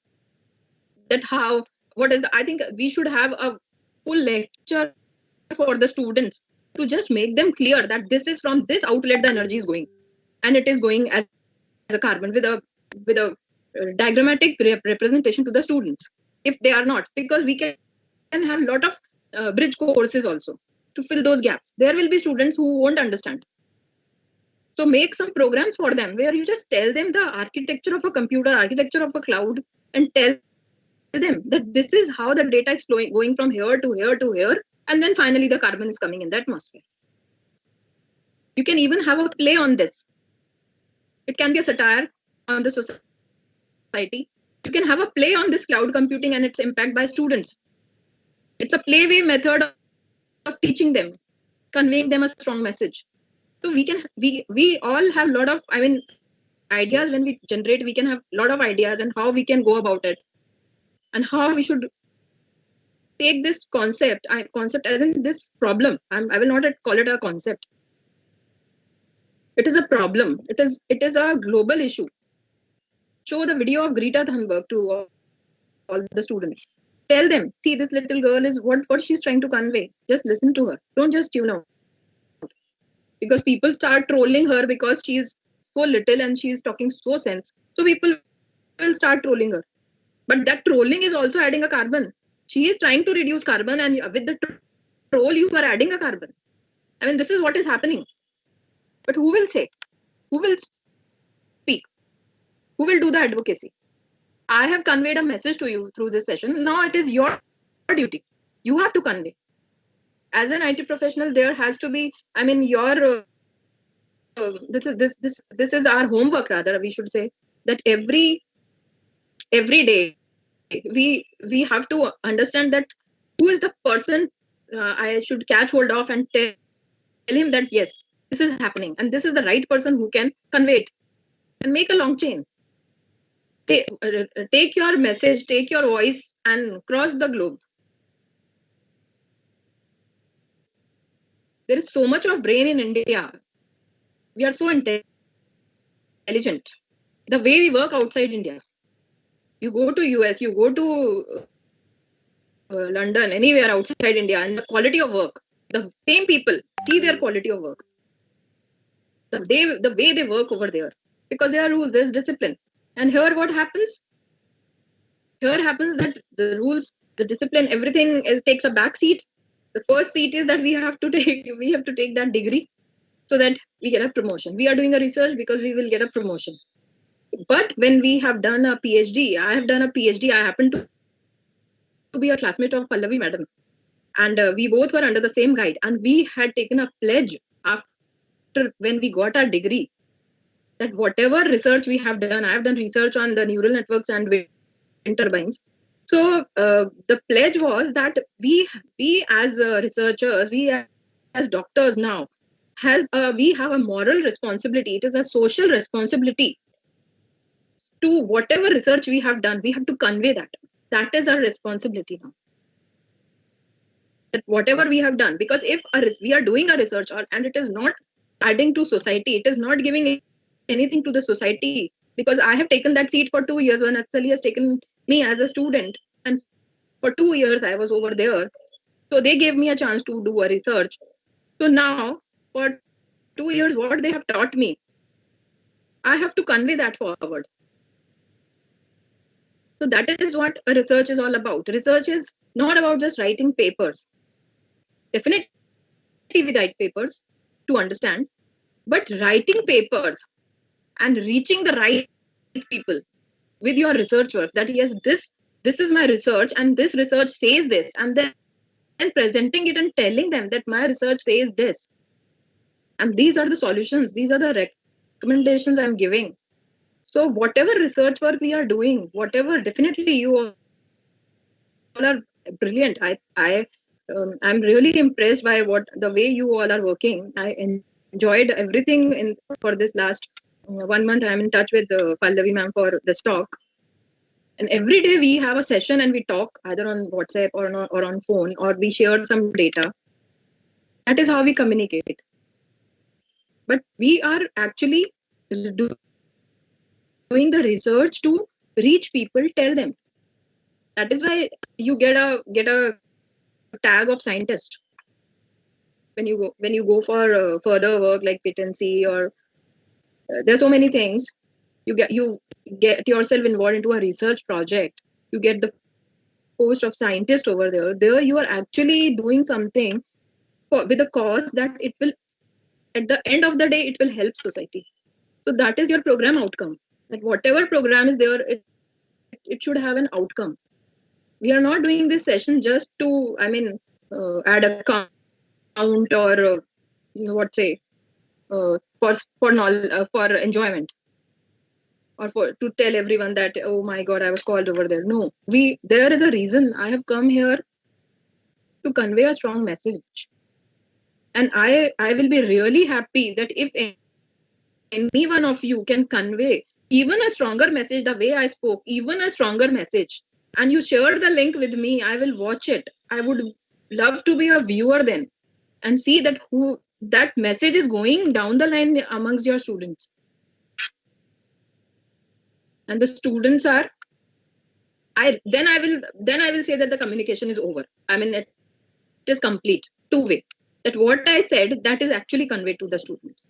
that how what is the, I think we should have a full lecture for the students to just make them clear that this is from this outlet the energy is going, and it is going as a carbon with a diagrammatic representation to the students. If they are not, because we can have lot of bridge courses also to fill those gaps. There will be students who won't understand. So make some programs for them where you just tell them the architecture of a computer, architecture of a cloud, and tell them that this is how the data is going from here to here to here, and then finally the carbon is coming in the atmosphere. You can even have a play on this. It can be a satire on the society. You can have a play on this cloud computing and its impact by students. It's a playway method of teaching them, conveying them a strong message. So we all have lot of, ideas. When we generate, we can have lot of ideas and how we can go about it, and how we should take this concept as in this problem. I will not call it a concept. It is a problem. It is a global issue. Show the video of Greta Thunberg to all the students. Tell them, see, this little girl is what she's trying to convey. Just listen to her. Don't just tune out. Because people start trolling her because she's so little and she's talking so sense. So people will start trolling her. But that trolling is also adding a carbon. She is trying to reduce carbon, and with the troll, you are adding a carbon. This is what is happening. But who will say? Who will speak? Who will do the advocacy? I have conveyed a message to you through this session. Now it is your duty. You have to convey. As an IT professional, there has to be, your this is our homework, rather we should say, that every day we have to understand that who is the person I should catch hold of and tell him that yes, this is happening and this is the right person who can convey it and make a long chain. Take your message, take your voice and cross the globe. There is so much of brain in India. We are so intelligent. The way we work outside India, you go to US, you go to London, anywhere outside India, and the quality of work, the same people see their quality of work, the way they work over there, because there are rules, there's discipline. And here what happens? Here happens that the rules, the discipline, everything takes a back seat. The first seat is that we have to take that degree so that we get a promotion. We are doing a research because we will get a promotion. But when we have done a PhD, I have done a PhD. I happen to be a classmate of Pallavi madam, and we both were under the same guide. And we had taken a pledge after when we got our degree that whatever research we have done, I have done research on the neural networks and wind turbines. So the pledge was that we as researchers, we as doctors now, we have a moral responsibility. It is a social responsibility to whatever research we have done. We have to convey that. That is our responsibility now. That whatever we have done, because if we are doing a research and it is not adding to society, it is not giving anything to the society. Because I have taken that seat for 2 years when Natsali has taken me as a student, and for 2 years I was over there. So they gave me a chance to do a research. So now for 2 years, what they have taught me, I have to convey that forward. So that is what a research is all about. Research is not about just writing papers. Definitely we write papers to understand, but writing papers and reaching the right people with your research work, that yes, this is my research and this research says this, and then presenting it and telling them that my research says this, and these are the solutions, these are the recommendations I'm giving. So whatever research work we are doing, whatever, definitely you all are brilliant. I'm really impressed by the way you all are working. I enjoyed everything for this last 1 month. I'm in touch with Pallavi ma'am for this talk. And every day we have a session and we talk either on WhatsApp or on phone, or we share some data. That is how we communicate. But we are actually doing the research to reach people, tell them. That is why you get a tag of scientist when you go for further work like patency, or there's so many things. You get yourself involved into a research project. You get the post of scientist over there. There you are actually doing something with a cause that it will, at the end of the day, it will help society. So that is your program outcome. That whatever program is there, it should have an outcome. We are not doing this session just to, add a count or for enjoyment, or to tell everyone that, oh my God, I was called over there. No, there is a reason I have come here to convey a strong message, and I will be really happy that if any one of you can convey even a stronger message, the way I spoke, even a stronger message, and you share the link with me, I will watch it. I would love to be a viewer then and see that that message is going down the line amongst your students. And the students are, then I will say that the communication is over. It is complete, two-way. That what I said, that is actually conveyed to the students.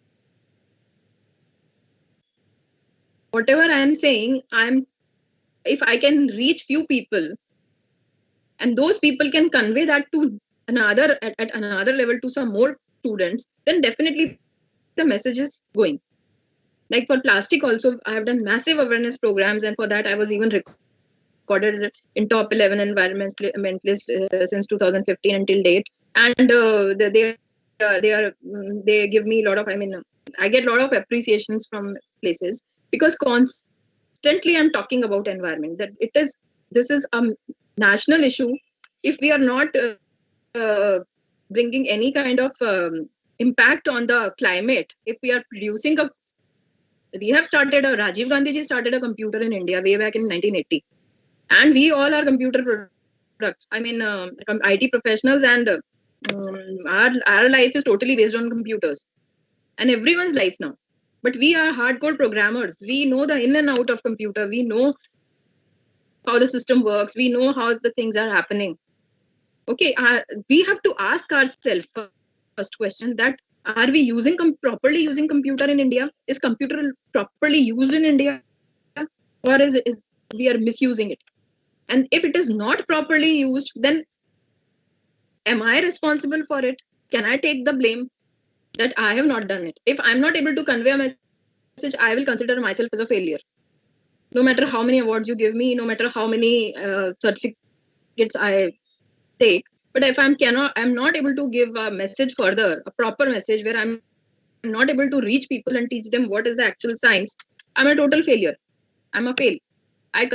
Whatever I am saying, if I can reach few people, and those people can convey that to at another level to some more students, then definitely the message is going. Like for plastic also, I have done massive awareness programs, and for that I was even recorded in top 11 environmentalists since 2015 until date. And they give me a lot of I get a lot of appreciations from places because constantly I'm talking about environment. That this is a national issue. If we are not bringing any kind of impact on the climate, if we are producing a, we have started a Rajiv Gandhi ji started a computer in India way back in 1980, and we all are computer products. I mean, IT professionals, and our life is totally based on computers, and everyone's life now. But we are hardcore programmers. We know the in and out of computer. We know how the system works. We know how the things are happening. Okay, we have to ask ourselves first question, that are we using properly using computer in India? Is computer properly used in India, or is we are misusing it? And if it is not properly used, then am I responsible for it? Can I take the blame that I have not done it? If I'm not able to convey a message, I will consider myself as a failure. No matter how many awards you give me, no matter how many certificates I take, but if I'm not able to give a message further, a proper message where I'm not able to reach people and teach them what is the actual science, I'm a total failure. I'm a fail. I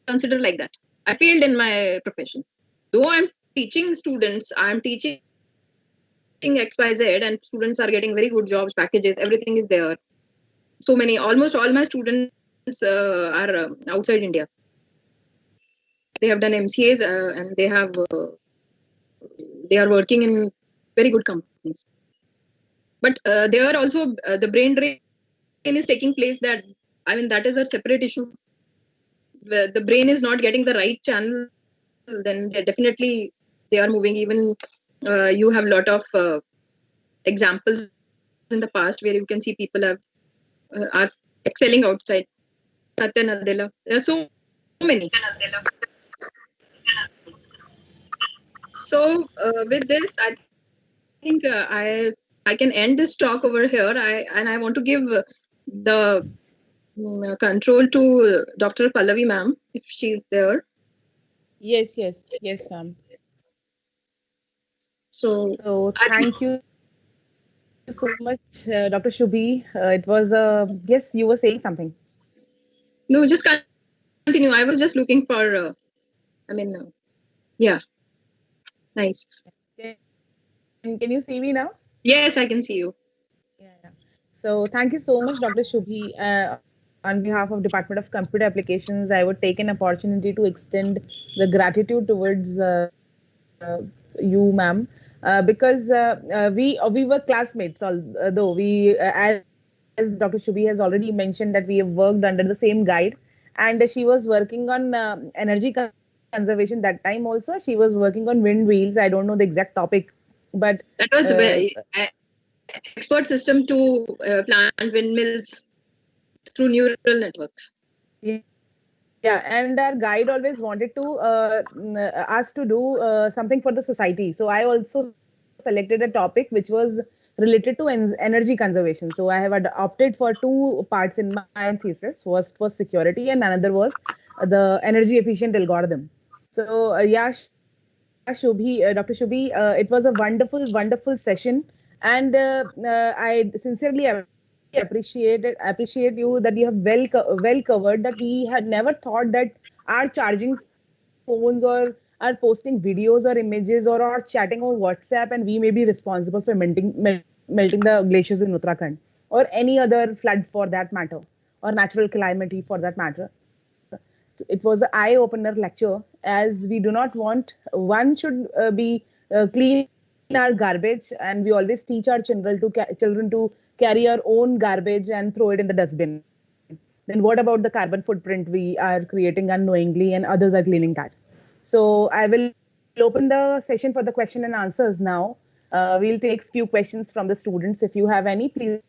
consider like that. I failed in my profession. Though I'm teaching students, I'm teaching XYZ, and students are getting very good jobs, packages, everything is there. So many, almost all my students are outside India. They have done MCAs and they are working in very good companies. But there also the brain drain is taking place. That, I mean, that is a separate issue. The brain is not getting the right channel, then definitely they are moving. Even you have a lot of examples in the past where you can see people are excelling outside. Satya Nadella. There are so many. So with this, I think I can end this talk over here. I want to give the control to Dr. Pallavi ma'am, if she's there. Yes, ma'am. So Thank you so much, Dr. Shubhi. It was yes, you were saying something. no, just continue. I was just looking for. Yeah, nice. Can you see me now? Yes, I can see you. Yeah. So thank you so much, Dr. Shubhi. On behalf of Department of Computer Applications, I would take an opportunity to extend the gratitude towards you, ma'am, because we were classmates. Although as Dr. Shubhi has already mentioned, that we have worked under the same guide, and she was working on energy conservation that time. Also, she was working on wind wheels. I don't know the exact topic, but that was expert system to plant windmills through neural networks. Yeah, and our guide always wanted to us to do something for the society. So I also selected a topic which was related to energy conservation. So I have opted for two parts in my thesis. First was security, and another was the energy efficient algorithm. So Dr. Shubhi, it was a wonderful session, and I sincerely appreciate you that you have well covered that we had never thought that our charging phones or are posting videos or images or are chatting on WhatsApp, and we may be responsible for melting the glaciers in Uttarakhand or any other flood for that matter, or natural calamity for that matter. It was an eye opener lecture, as we do not want one should be clean our garbage, and we always teach our children to carry our own garbage and throw it in the dustbin. Then what about the carbon footprint we are creating unknowingly and others are cleaning that? So I will open the session for the question and answers now. We'll take few questions from the students. If you have any, please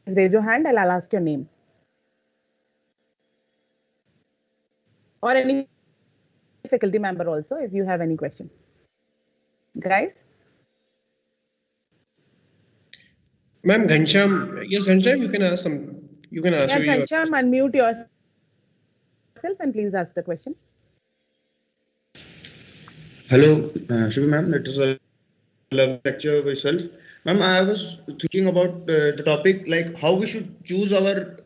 raise your hand and I'll ask your name. Or any faculty member also, if you have any question. Guys? Ma'am, Ghanshyam, yes, Ghanshyam, you can ask some. You can ask. Yeah, Ghanshyam, unmute yourself and please ask the question. Hello, Shubhi ma'am. That was a lovely lecture of yourself. Ma'am, I was thinking about the topic like how we should choose our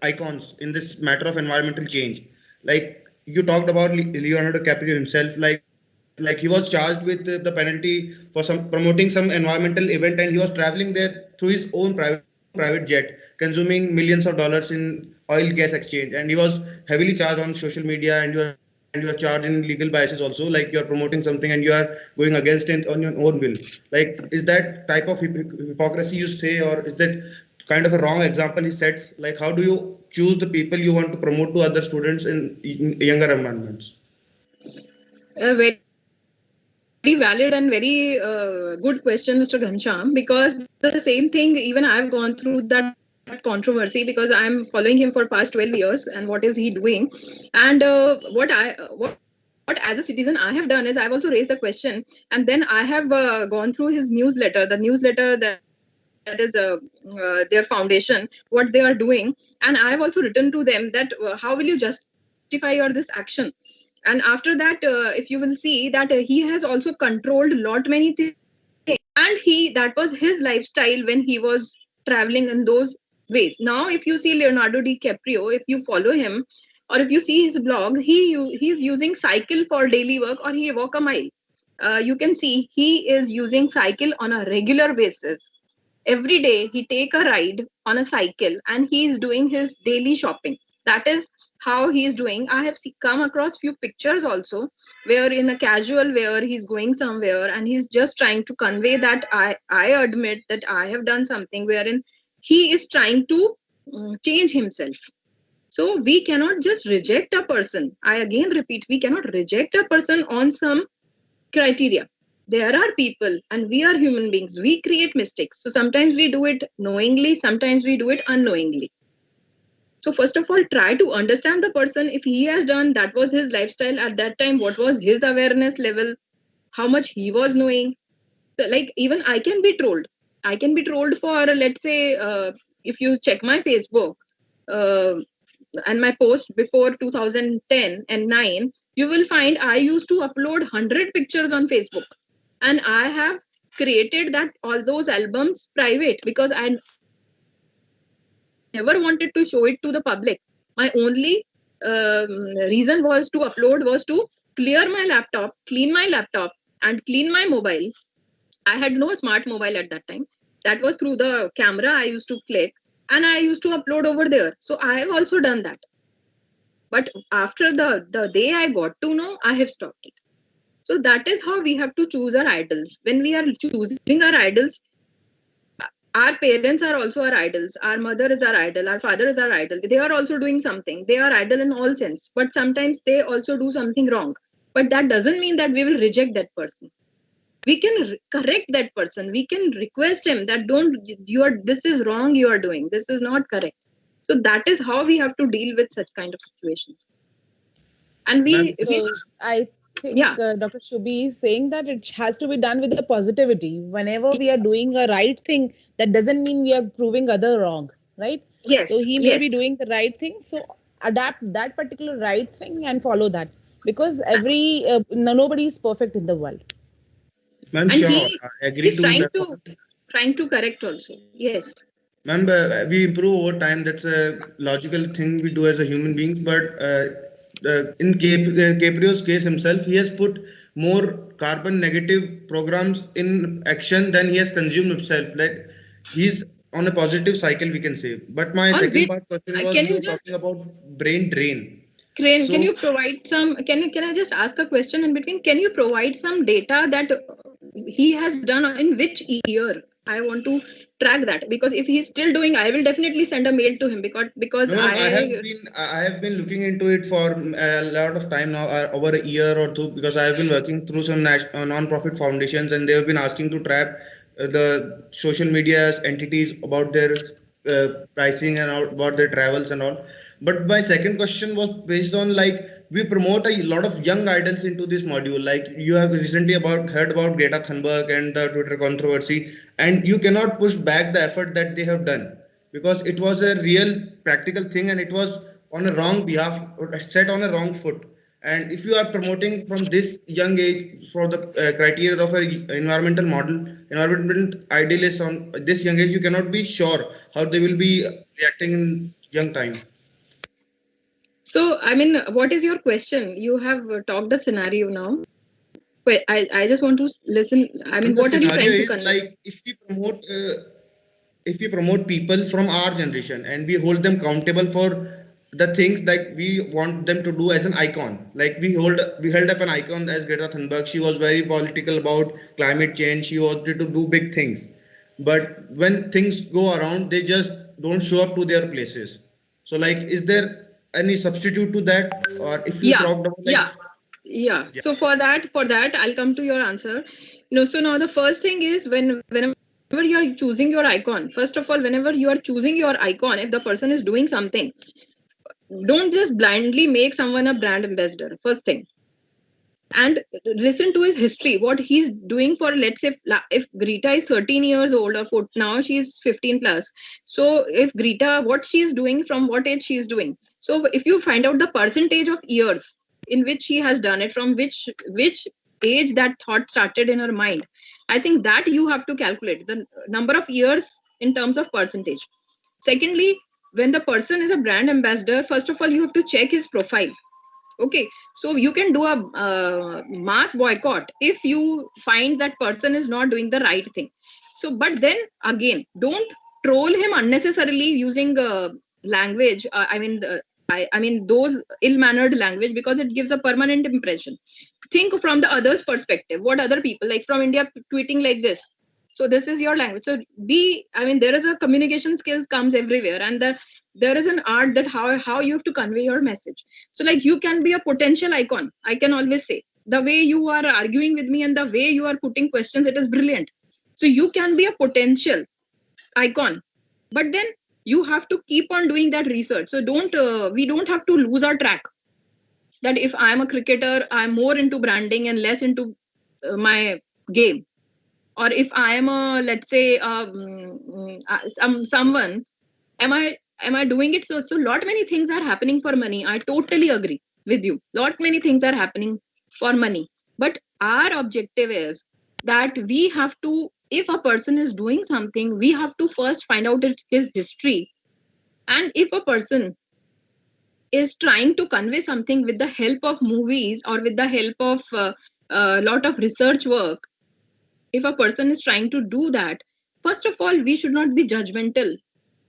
icons in this matter of environmental change. Like you talked about Leonardo DiCaprio himself, like he was charged with the penalty for some promoting some environmental event, and he was traveling there through his own private jet, consuming millions of dollars in oil gas exchange, and he was heavily charged on social media, and you are charged in legal biases also, like you are promoting something and you are going against it on your own will. Like, is that type of hypocrisy you say, or is that kind of a wrong example he sets? Like, how do you choose the people you want to promote to other students in younger environments? A very valid and very good question, Mr. Ghansham, because the same thing, even I've gone through that controversy because I'm following him for past 12 years and what is he doing. And what as a citizen I have done is I've also raised the question, and then I have gone through his newsletter, the newsletter that is their foundation, what they are doing, and I have also written to them that how will you justify your this action. And after that, if you will see that he has also controlled lot many things, and that was his lifestyle when he was traveling in those ways. Now if you see Leonardo DiCaprio, if you follow him or if you see his blogs, he's using cycle for daily work, or he walk a mile. You can see he is using cycle on a regular basis. Every day he take a ride on a cycle and he is doing his daily shopping. That is how he is doing. I have come across few pictures also where in a casual where he's going somewhere and he's just trying to convey that I admit that I have done something, wherein he is trying to change himself. So we cannot just reject a person. I again repeat, we cannot reject a person on some criteria. There are people and we are human beings. We create mistakes. So sometimes we do it knowingly, sometimes we do it unknowingly. So first of all, try to understand the person. If he has done, that was his lifestyle at that time, what was his awareness level, how much he was knowing. So like even I can be trolled. I can be trolled for, let's say, if you check my Facebook, uh, and my post before 2010 and 9, you will find I used to upload 100 pictures on Facebook, and I have created that all those albums private because I never wanted to show it to the public. My only reason was to upload, was to clear my laptop, clean my laptop, and clean my mobile. I had no smart mobile at that time. That was through the camera I used to click, and I used to upload over there. So I have also done that. But after the day I got to know, I have stopped it. So that is how we have to choose our idols. When we are choosing our idols, our parents are also our idols, our mother is our idol, our father is our idol. They are also doing something, they are idol in all sense, but sometimes they also do something wrong. But that doesn't mean that we will reject that person. We can correct that person, we can request him that don't, you are, this is wrong, you are doing, this is not correct. So that is how we have to deal with such kind of situations. And Ma'am, we So I think yeah, Dr. Shubhi is saying that it has to be done with the positivity. Whenever we are doing a right thing, that doesn't mean we are proving other wrong, right? So yes, he may be yes. doing the right thing, so adapt that particular right thing and follow that, because every nobody is perfect in the world. ma'am, And sure, I agree he's to that point. trying to correct also. Yes. Ma'am, we improve over time. That's a logical thing we do as a human beings. But in Caprio's case himself, he has put more carbon negative programs in action than he has consumed himself. Like he's on a positive cycle, we can say. But my On second which part question was can you you were just talking about brain drain. Crane, can So you provide some, can I just ask a question in between? Can you provide some data that he has done in which year? I want to track that, because if he's still doing, I will definitely send a mail to him, because no, ma'am, I I have been looking into it for a lot of time now, over a year or two, because I have been working through some non-profit foundations, and they have been asking to track the social media's entities about their pricing and all, about their travels and all. But my second question was based on like we promote a lot of young idols into this module. Like you have recently about heard about Greta Thunberg and the Twitter controversy, and you cannot push back the effort that they have done because it was a real practical thing and it was on a wrong behalf or set on a wrong foot. And if you are promoting from this young age for the criteria of a environmental model, environmental idealist on this young age, you cannot be sure how they will be reacting in young time. So, I mean, what is your question? You have talked the scenario now. Wait, I just want to listen. I mean, And the what are you scenario trying to is convey? like, if we promote people from our generation and we hold them accountable for the things that we want them to do as an icon, like we held up an icon as Greta Thunberg. She was very political about climate change. She wanted to do big things, but when things go around, they just don't show up to their places. So like, is there any substitute to that? Or if you Yeah, talked about yeah, like, yeah. yeah, So for that, I'll come to your answer. So now the first thing is whenever you're choosing your icon, first of all, whenever you are choosing your icon, if the person is doing something, don't just blindly make someone a brand ambassador. First thing, and listen to his history, what he's doing for, let's say, if Greta is 13 years old, or now she's 15 plus. So if Greta, what she's doing, from what age she's doing, so if you find out the percentage of years in which she has done it, from which age that thought started in her mind, I think that you have to calculate the number of years in terms of percentage. Secondly, when the person is a brand ambassador, first of all, you have to check his profile. Okay, so you can do a mass boycott if you find that person is not doing the right thing. So but then again, don't troll him unnecessarily using language, I mean those ill mannered language, because it gives a permanent impression. Think from the other's perspective, what other people, like from India, tweeting like this. So this is your language. So be, I mean, there is a communication skills comes everywhere, and that there is an art that how you have to convey your message. So like, you can be a potential icon, I can always say. The way you are arguing with me and the way you are putting questions, it is brilliant. So you can be a potential icon, but then you have to keep on doing that research. So don't we don't have to lose our track, that if I'm a cricketer, I'm more into branding and less into my game. Or if I am a, let's say, someone, am I doing it? So lot many things are happening for money. I totally agree with you, lot many things are happening for money. But our objective is that we have to, if a person is doing something, we have to first find out his history. And if a person is trying to convey something with the help of movies, or with the help of a lot of research work, if a person is trying to do that, first of all, we should not be judgmental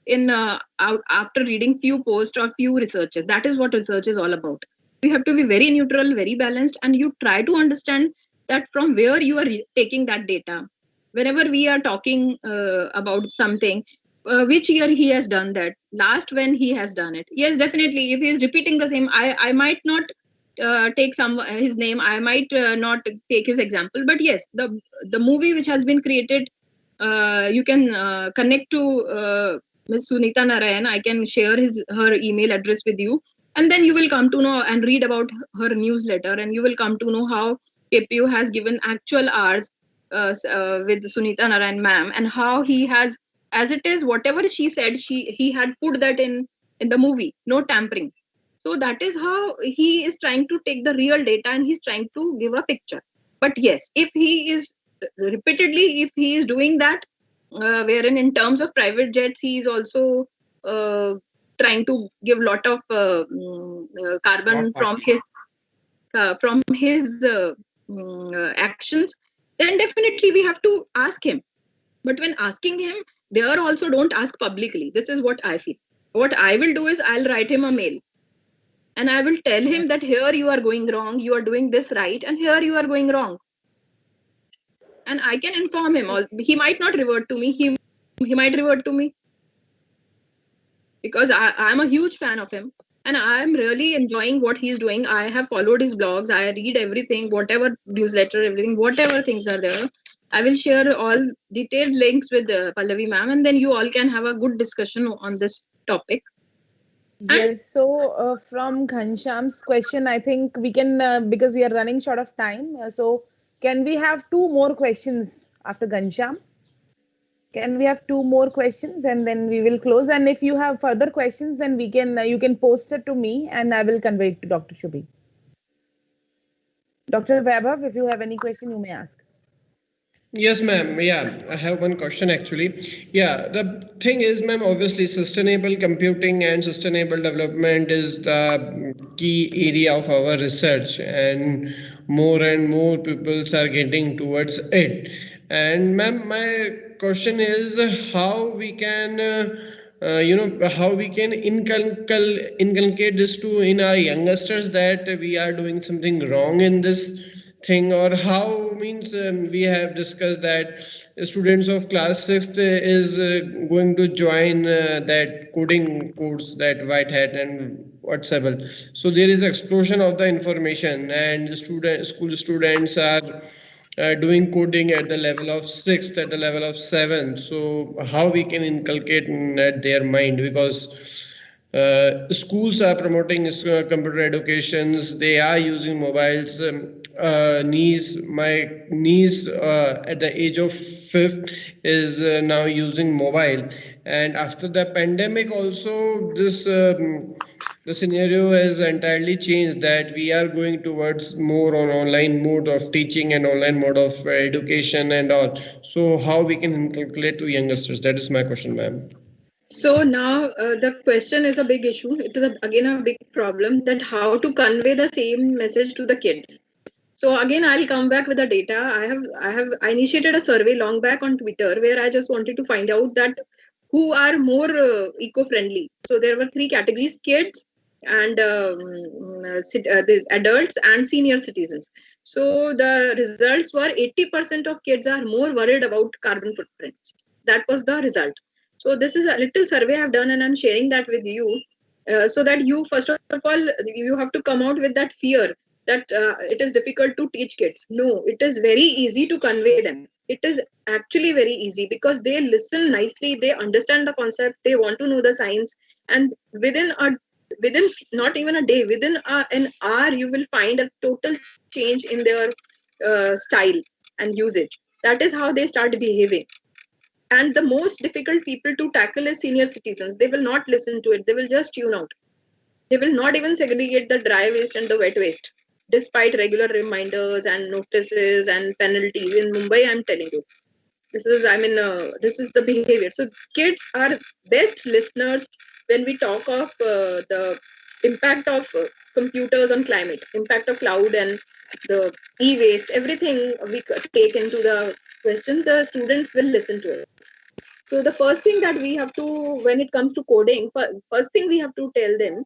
in after reading few posts or few researches. That is what research is all about. You have to be very neutral, very balanced, and you try to understand that from where you are taking that data. Whenever we are talking about something, which year he has done that, last when he has done it. Yes, definitely, if he is repeating the same, I might not take some his name, I might not take his example. But yes, the movie which has been created, you can connect to Ms. Sunita Narayan. I can share her email address with you, and then you will come to know and read about her newsletter, and you will come to know how KPU has given actual hours with Sunita Narayan ma'am, and how he has, as it is, whatever she said, he had put that in the movie, no tampering. So that is how he is trying to take the real data, and he's trying to give a picture. But yes, if he is repeatedly, if he is doing that, wherein in terms of private jets, he is also uh, trying to give lot of carbon block party. from his actions, then definitely we have to ask him. But when asking him, there also don't ask publicly. This is what I feel. What I will do is, I'll write him a mail, and I will tell him that here you are going wrong, you are doing this right, and here you are going wrong. And I can inform him. He might not revert to me. He might revert to me, because I'm a huge fan of him, and I'm really enjoying what he's doing. I have followed his blogs. I read everything, whatever newsletter, everything, whatever things are there. I will share all detailed links with Pallavi ma'am, and then you all can have a good discussion on this topic. Yes, so from Ghanshyam's question, I think we can, because we are running short of time, so can we have two more questions after Ghanshyam? Can we have two more questions and then we will close? And if you have further questions, then we can you can post it to me and I will convey it to Dr. Shubhi. Dr. Vaibhav, if you have any question, you may ask. Yes, ma'am. Yeah, I have one question actually. Yeah, the thing is, ma'am, obviously, sustainable computing and sustainable development is the key area of our research, and more people are getting towards it. And, ma'am, my question is how we can. How we can inculcate this to in our youngsters that we are doing something wrong in this thing, or how means we have discussed that students of class 6th is going to join that coding course, that white hat and whatsoever. So there is explosion of the information, and school students are doing coding at the level of 6th, at the level of 7th. So how we can inculcate in at their mind, because schools are promoting computer educations, they are using mobiles. My niece at the age of 5th is now using mobile, and after the pandemic also this the scenario has entirely changed, that we are going towards more on online mode of teaching and online mode of education and all. So how we can inculcate to youngsters? That is my question, ma'am. So now the question is a big issue. It is again a big problem, that how to convey the same message to the kids. So again, I'll come back with the data. I initiated a survey long back on Twitter where I just wanted to find out that who are more eco-friendly. So there were three categories: kids and these adults and senior citizens. So the results were 80% of kids are more worried about carbon footprints. That was the result. So this is a little survey I've done, and I'm sharing that with you, so that you first of all you have to come out with that fear that it is difficult to teach kids. No, it is very easy to convey them. It is actually very easy because they listen nicely, they understand the concept, they want to know the science, and within not even a day, within an hour, you will find a total change in their style and usage. That is how they start behaving. And the most difficult people to tackle is senior citizens. They will not listen to it, they will just tune out. They will not even segregate the dry waste and the wet waste, despite regular reminders and notices and penalties. In Mumbai, I'm telling you, this is the behavior. So kids are best listeners when we talk of the impact of computers on climate, impact of cloud and the e-waste, everything we take into the question, the students will listen to it. So the first thing that we have to, when it comes to coding, first thing we have to tell them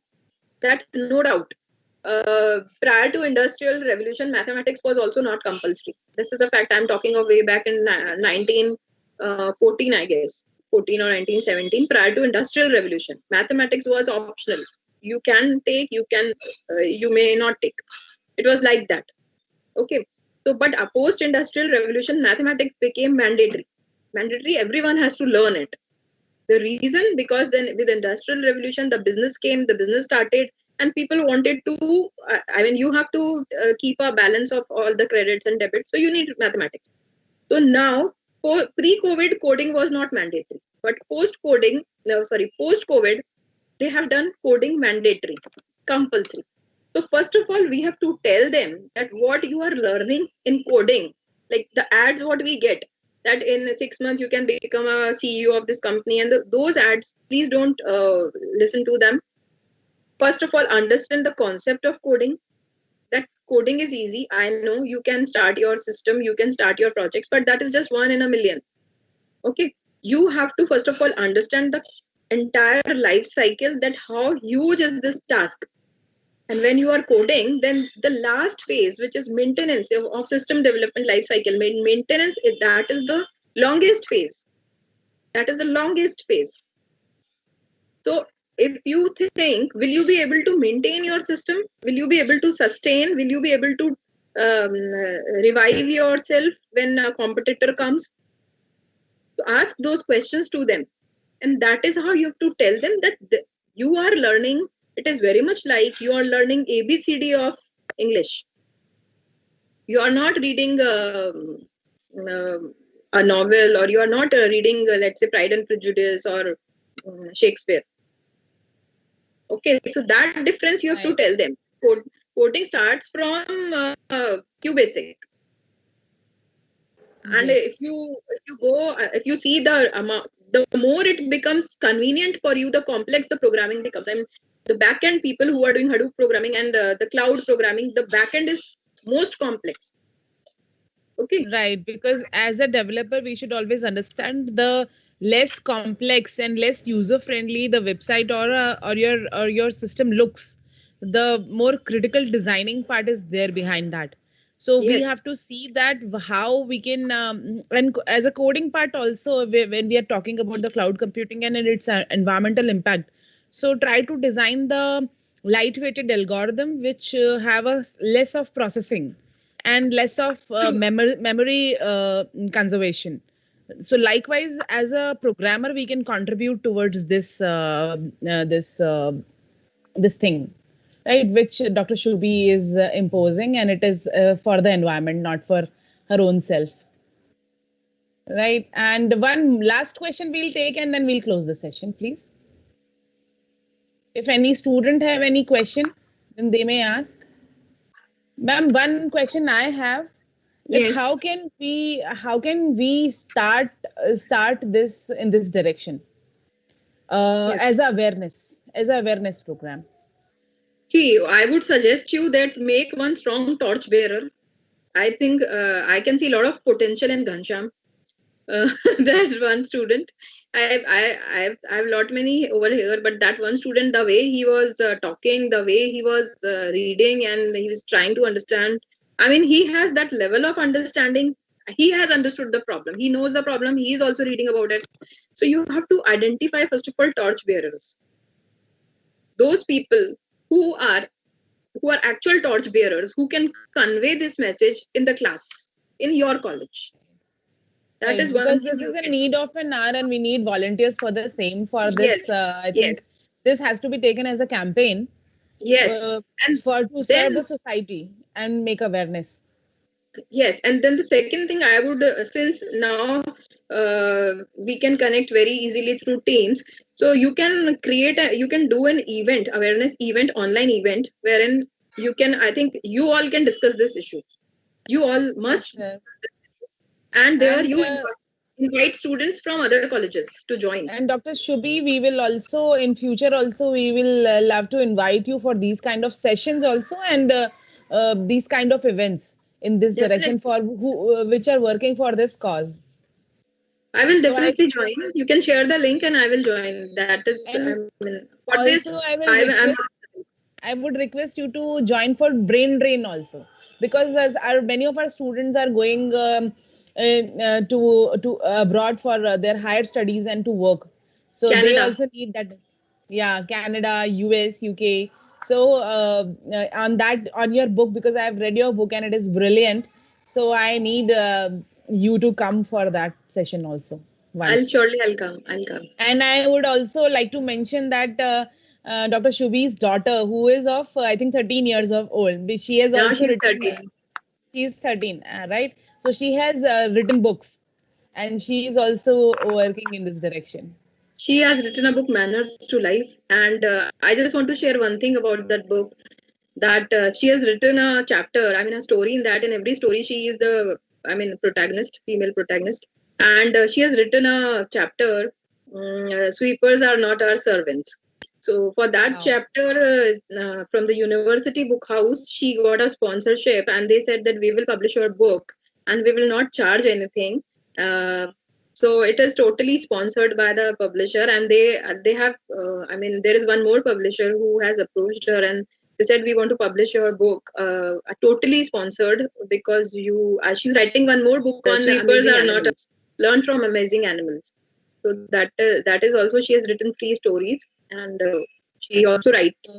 that no doubt prior to industrial revolution, mathematics was also not compulsory. This is a fact. I'm talking of way back in 1914, I guess, 14 or 1917. Prior to industrial revolution, mathematics was optional. You can take, you may not take. It was like that. Okay. So but post industrial revolution, mathematics became mandatory. Mandatory, everyone has to learn it. The reason, because then with industrial revolution, the business came, the business started, and people wanted to you have to keep a balance of all the credits and debits, so you need mathematics. So now, pre-COVID, coding was not mandatory, but post COVID, they have done coding mandatory, compulsory. So first of all, we have to tell them that what you are learning in coding, like the ads what we get, that in 6 months you can become a CEO of this company, and those ads, please don't listen to them. First of all, understand the concept of coding, that coding is easy. I know you can start your system, you can start your projects, but that is just one in a million. Okay, you have to first of all understand the entire life cycle, that how huge is this task. And when you are coding, then the last phase, which is maintenance of system development life cycle, maintenance, that is the longest phase. That is the longest phase. So if you think, will you be able to maintain your system? Will you be able to sustain? Will you be able to revive yourself when a competitor comes? So ask those questions to them. And that is how you have to tell them that you are learning. It is very much like you are learning ABCD of English. You are not reading a novel, or you are not reading, let's say, Pride and Prejudice or Shakespeare. Okay, so that difference you have to tell them. Coding starts from QBasic. And Yes. if you see the amount, the more it becomes convenient for you, the complex the programming becomes. I mean, the backend people who are doing Hadoop programming and the cloud programming, the backend is most complex. Okay. Right, because as a developer, we should always understand the less complex and less user friendly the website or your system looks, the more critical designing part is there behind that. So we Yes. have to see that how we can and as a coding part also when we are talking about the cloud computing and its environmental impact. So try to design the lightweighted algorithm which have a less of processing and less of memory conservation. So likewise, as a programmer, we can contribute towards this thing, right? Which Dr. Shubhi is imposing, and it is for the environment, not for her own self, right? And one last question we'll take, and then we'll close the session, please. If any student have any question, then they may ask. Ma'am, one question I have, that Yes. how can we start this in this direction Yes. as a awareness program. See, I would suggest you that make one strong torch bearer. I think I can see a lot of potential in Ghansham. That one student. I've lot many over here, but that one student, the way he was talking, the way he was reading, and he was trying to understand. I mean, he has that level of understanding. He has understood the problem. He knows the problem. He is also reading about it. So you have to identify first of all torch bearers. Those people who are actual torch bearers who can convey this message in the class in your college. That Right, is one because thing this is you a can. need of an hour and we need volunteers for the same. For Yes, this, I yes, think this has to be taken as a campaign yes. And for to serve then the society and make awareness. yes, and then the second thing I would, since now we can connect very easily through Teams, so you can you can do an event, awareness event, online event, wherein you can, I think you all can discuss this issue. You all Yes, must, sir. and there And you invite students from other colleges to join. And Dr. Shubhi, we will also in future also we will love to invite you for these kind of sessions also and these kind of events in this direction Definitely. for who which are working for this cause. I will So I definitely join. You can share the link and I will join. That is, I and mean, for this, also I will I'm not. request I would request you to join for brain drain also, because as our many of our students are going to abroad for their higher studies and to work, so they Canada. also need that. Yeah, Canada, US, UK. So on that on your book, because I have read your book and it is brilliant. So I need you to come for that session also once. I'll come. I'll come. And I would also like to mention that Dr. Shubhi's daughter, who is of I think 13 years of old, she has Now also she's written. 13. She's 13, right? So she has written books, and she is also working in this direction. She has written a book, Manners to Life. And I just want to share one thing about that book, that she has written a chapter, I mean, a story in that. In every story, she is the, I mean, protagonist, female protagonist. And she has written a chapter, Sweepers Are Not Our Servants. So for that Wow. chapter, from the University Book House, she got a sponsorship, and they said that we will publish your book and we will not charge anything. Uh, so it is totally sponsored by the publisher, and they have. I mean, there is one more publisher who has approached her, and they said we want to publish your book, totally sponsored, because you. She's writing one more book on Sweepers amazing are not. animals. Learn from amazing animals. So that is also, she has written 3 stories, and she also writes.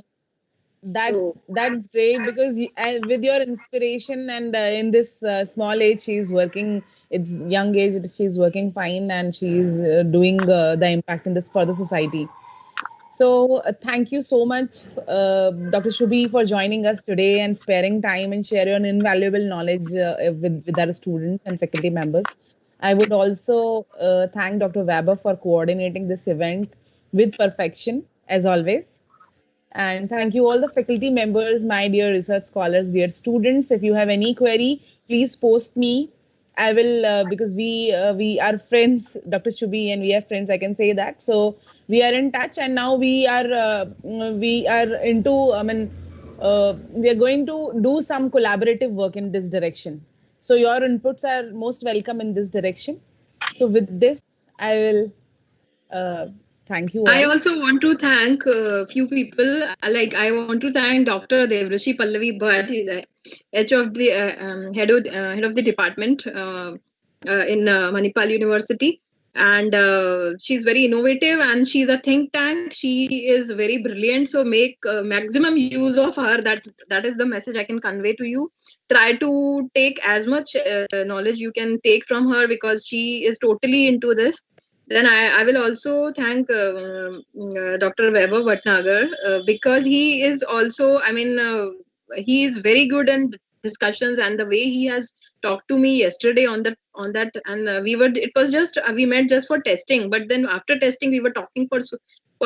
So That's great because with your inspiration and in this small age she's working. It's young age. She's working fine and she's doing the impact in this for the society. So, thank you so much, Dr. Shubhi, for joining us today and sparing time and share your invaluable knowledge with our students and faculty members. I would also thank Dr. Weber for coordinating this event with perfection, as always. And thank you all the faculty members, my dear research scholars, dear students. If you have any query, please post me. I will because we are friends, Dr. Shubhi, and we are friends. I can say that. So we are in touch, and now we are into. I mean, we are going to do some collaborative work in this direction. So your inputs are most welcome in this direction. So with this, I will uh, thank you I all. also want to thank a few people. Like I want to thank Dr. Devrishi Pallavi Bhatt, he's the head of the department in Manipal University, and she's very innovative and she's a think tank. She is very brilliant. So make maximum use of her. That is the message I can convey to you. Try to take as much knowledge you can take from her because she is totally into this. Then I will also thank Dr. Weber Bhatnagar because he is also, I mean, he is very good in discussions and the way he has talked to me yesterday on that and it was just we met just for testing, but then after testing we were talking for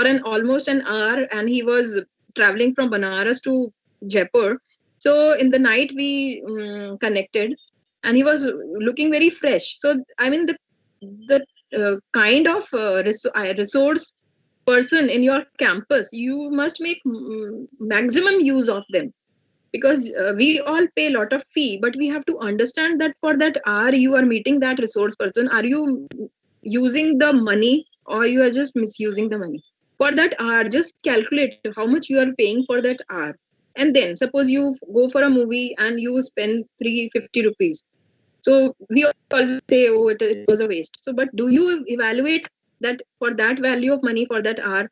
an almost an hour, and he was traveling from Banaras to Jaipur. So in the night we connected, and he was looking very fresh. So I mean the kind of resource person in your campus, you must make maximum use of them, because we all pay a lot of fee, but we have to understand that for that hour you are meeting that resource person, are you using the money or you are just misusing the money? For that hour, just calculate how much you are paying for that hour, and then suppose you go for a movie and you spend 350 rupees. So we always say, oh, it was a waste. So, but do you evaluate that for that value of money for that hour,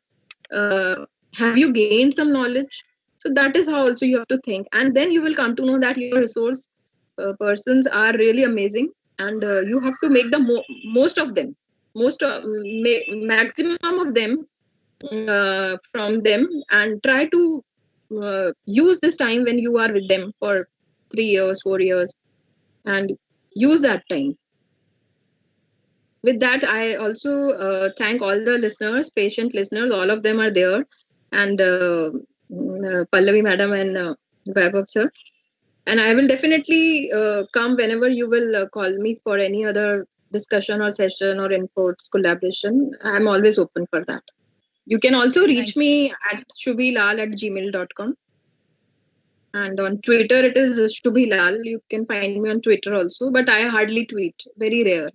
have you gained some knowledge? So that is how also you have to think, and then you will come to know that your resource persons are really amazing, and you have to make the most of them, maximum of them from them, and try to use this time when you are with them for 3 years, 4 years, and use that time. With that, I also thank all the listeners, patient listeners. All of them are there, and Pallavi madam and Vaibhav sir. And I will definitely come whenever you will call me for any other discussion or session or inputs, collaboration. I'm always open for that. You can also reach Thank you. me at shubhilal@gmail.com. And on Twitter, it is Shubhi Lal. You can find me on Twitter also, but I hardly tweet, very rare.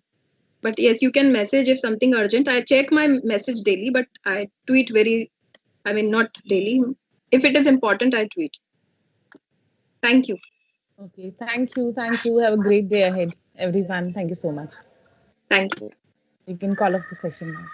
But yes, you can message if something urgent. I check my message daily, but I tweet I mean, not daily. If it is important, I tweet. Thank you. Okay, thank you. Thank you. Have a great day ahead, everyone. Thank you so much. Thank you. You can call off the session now.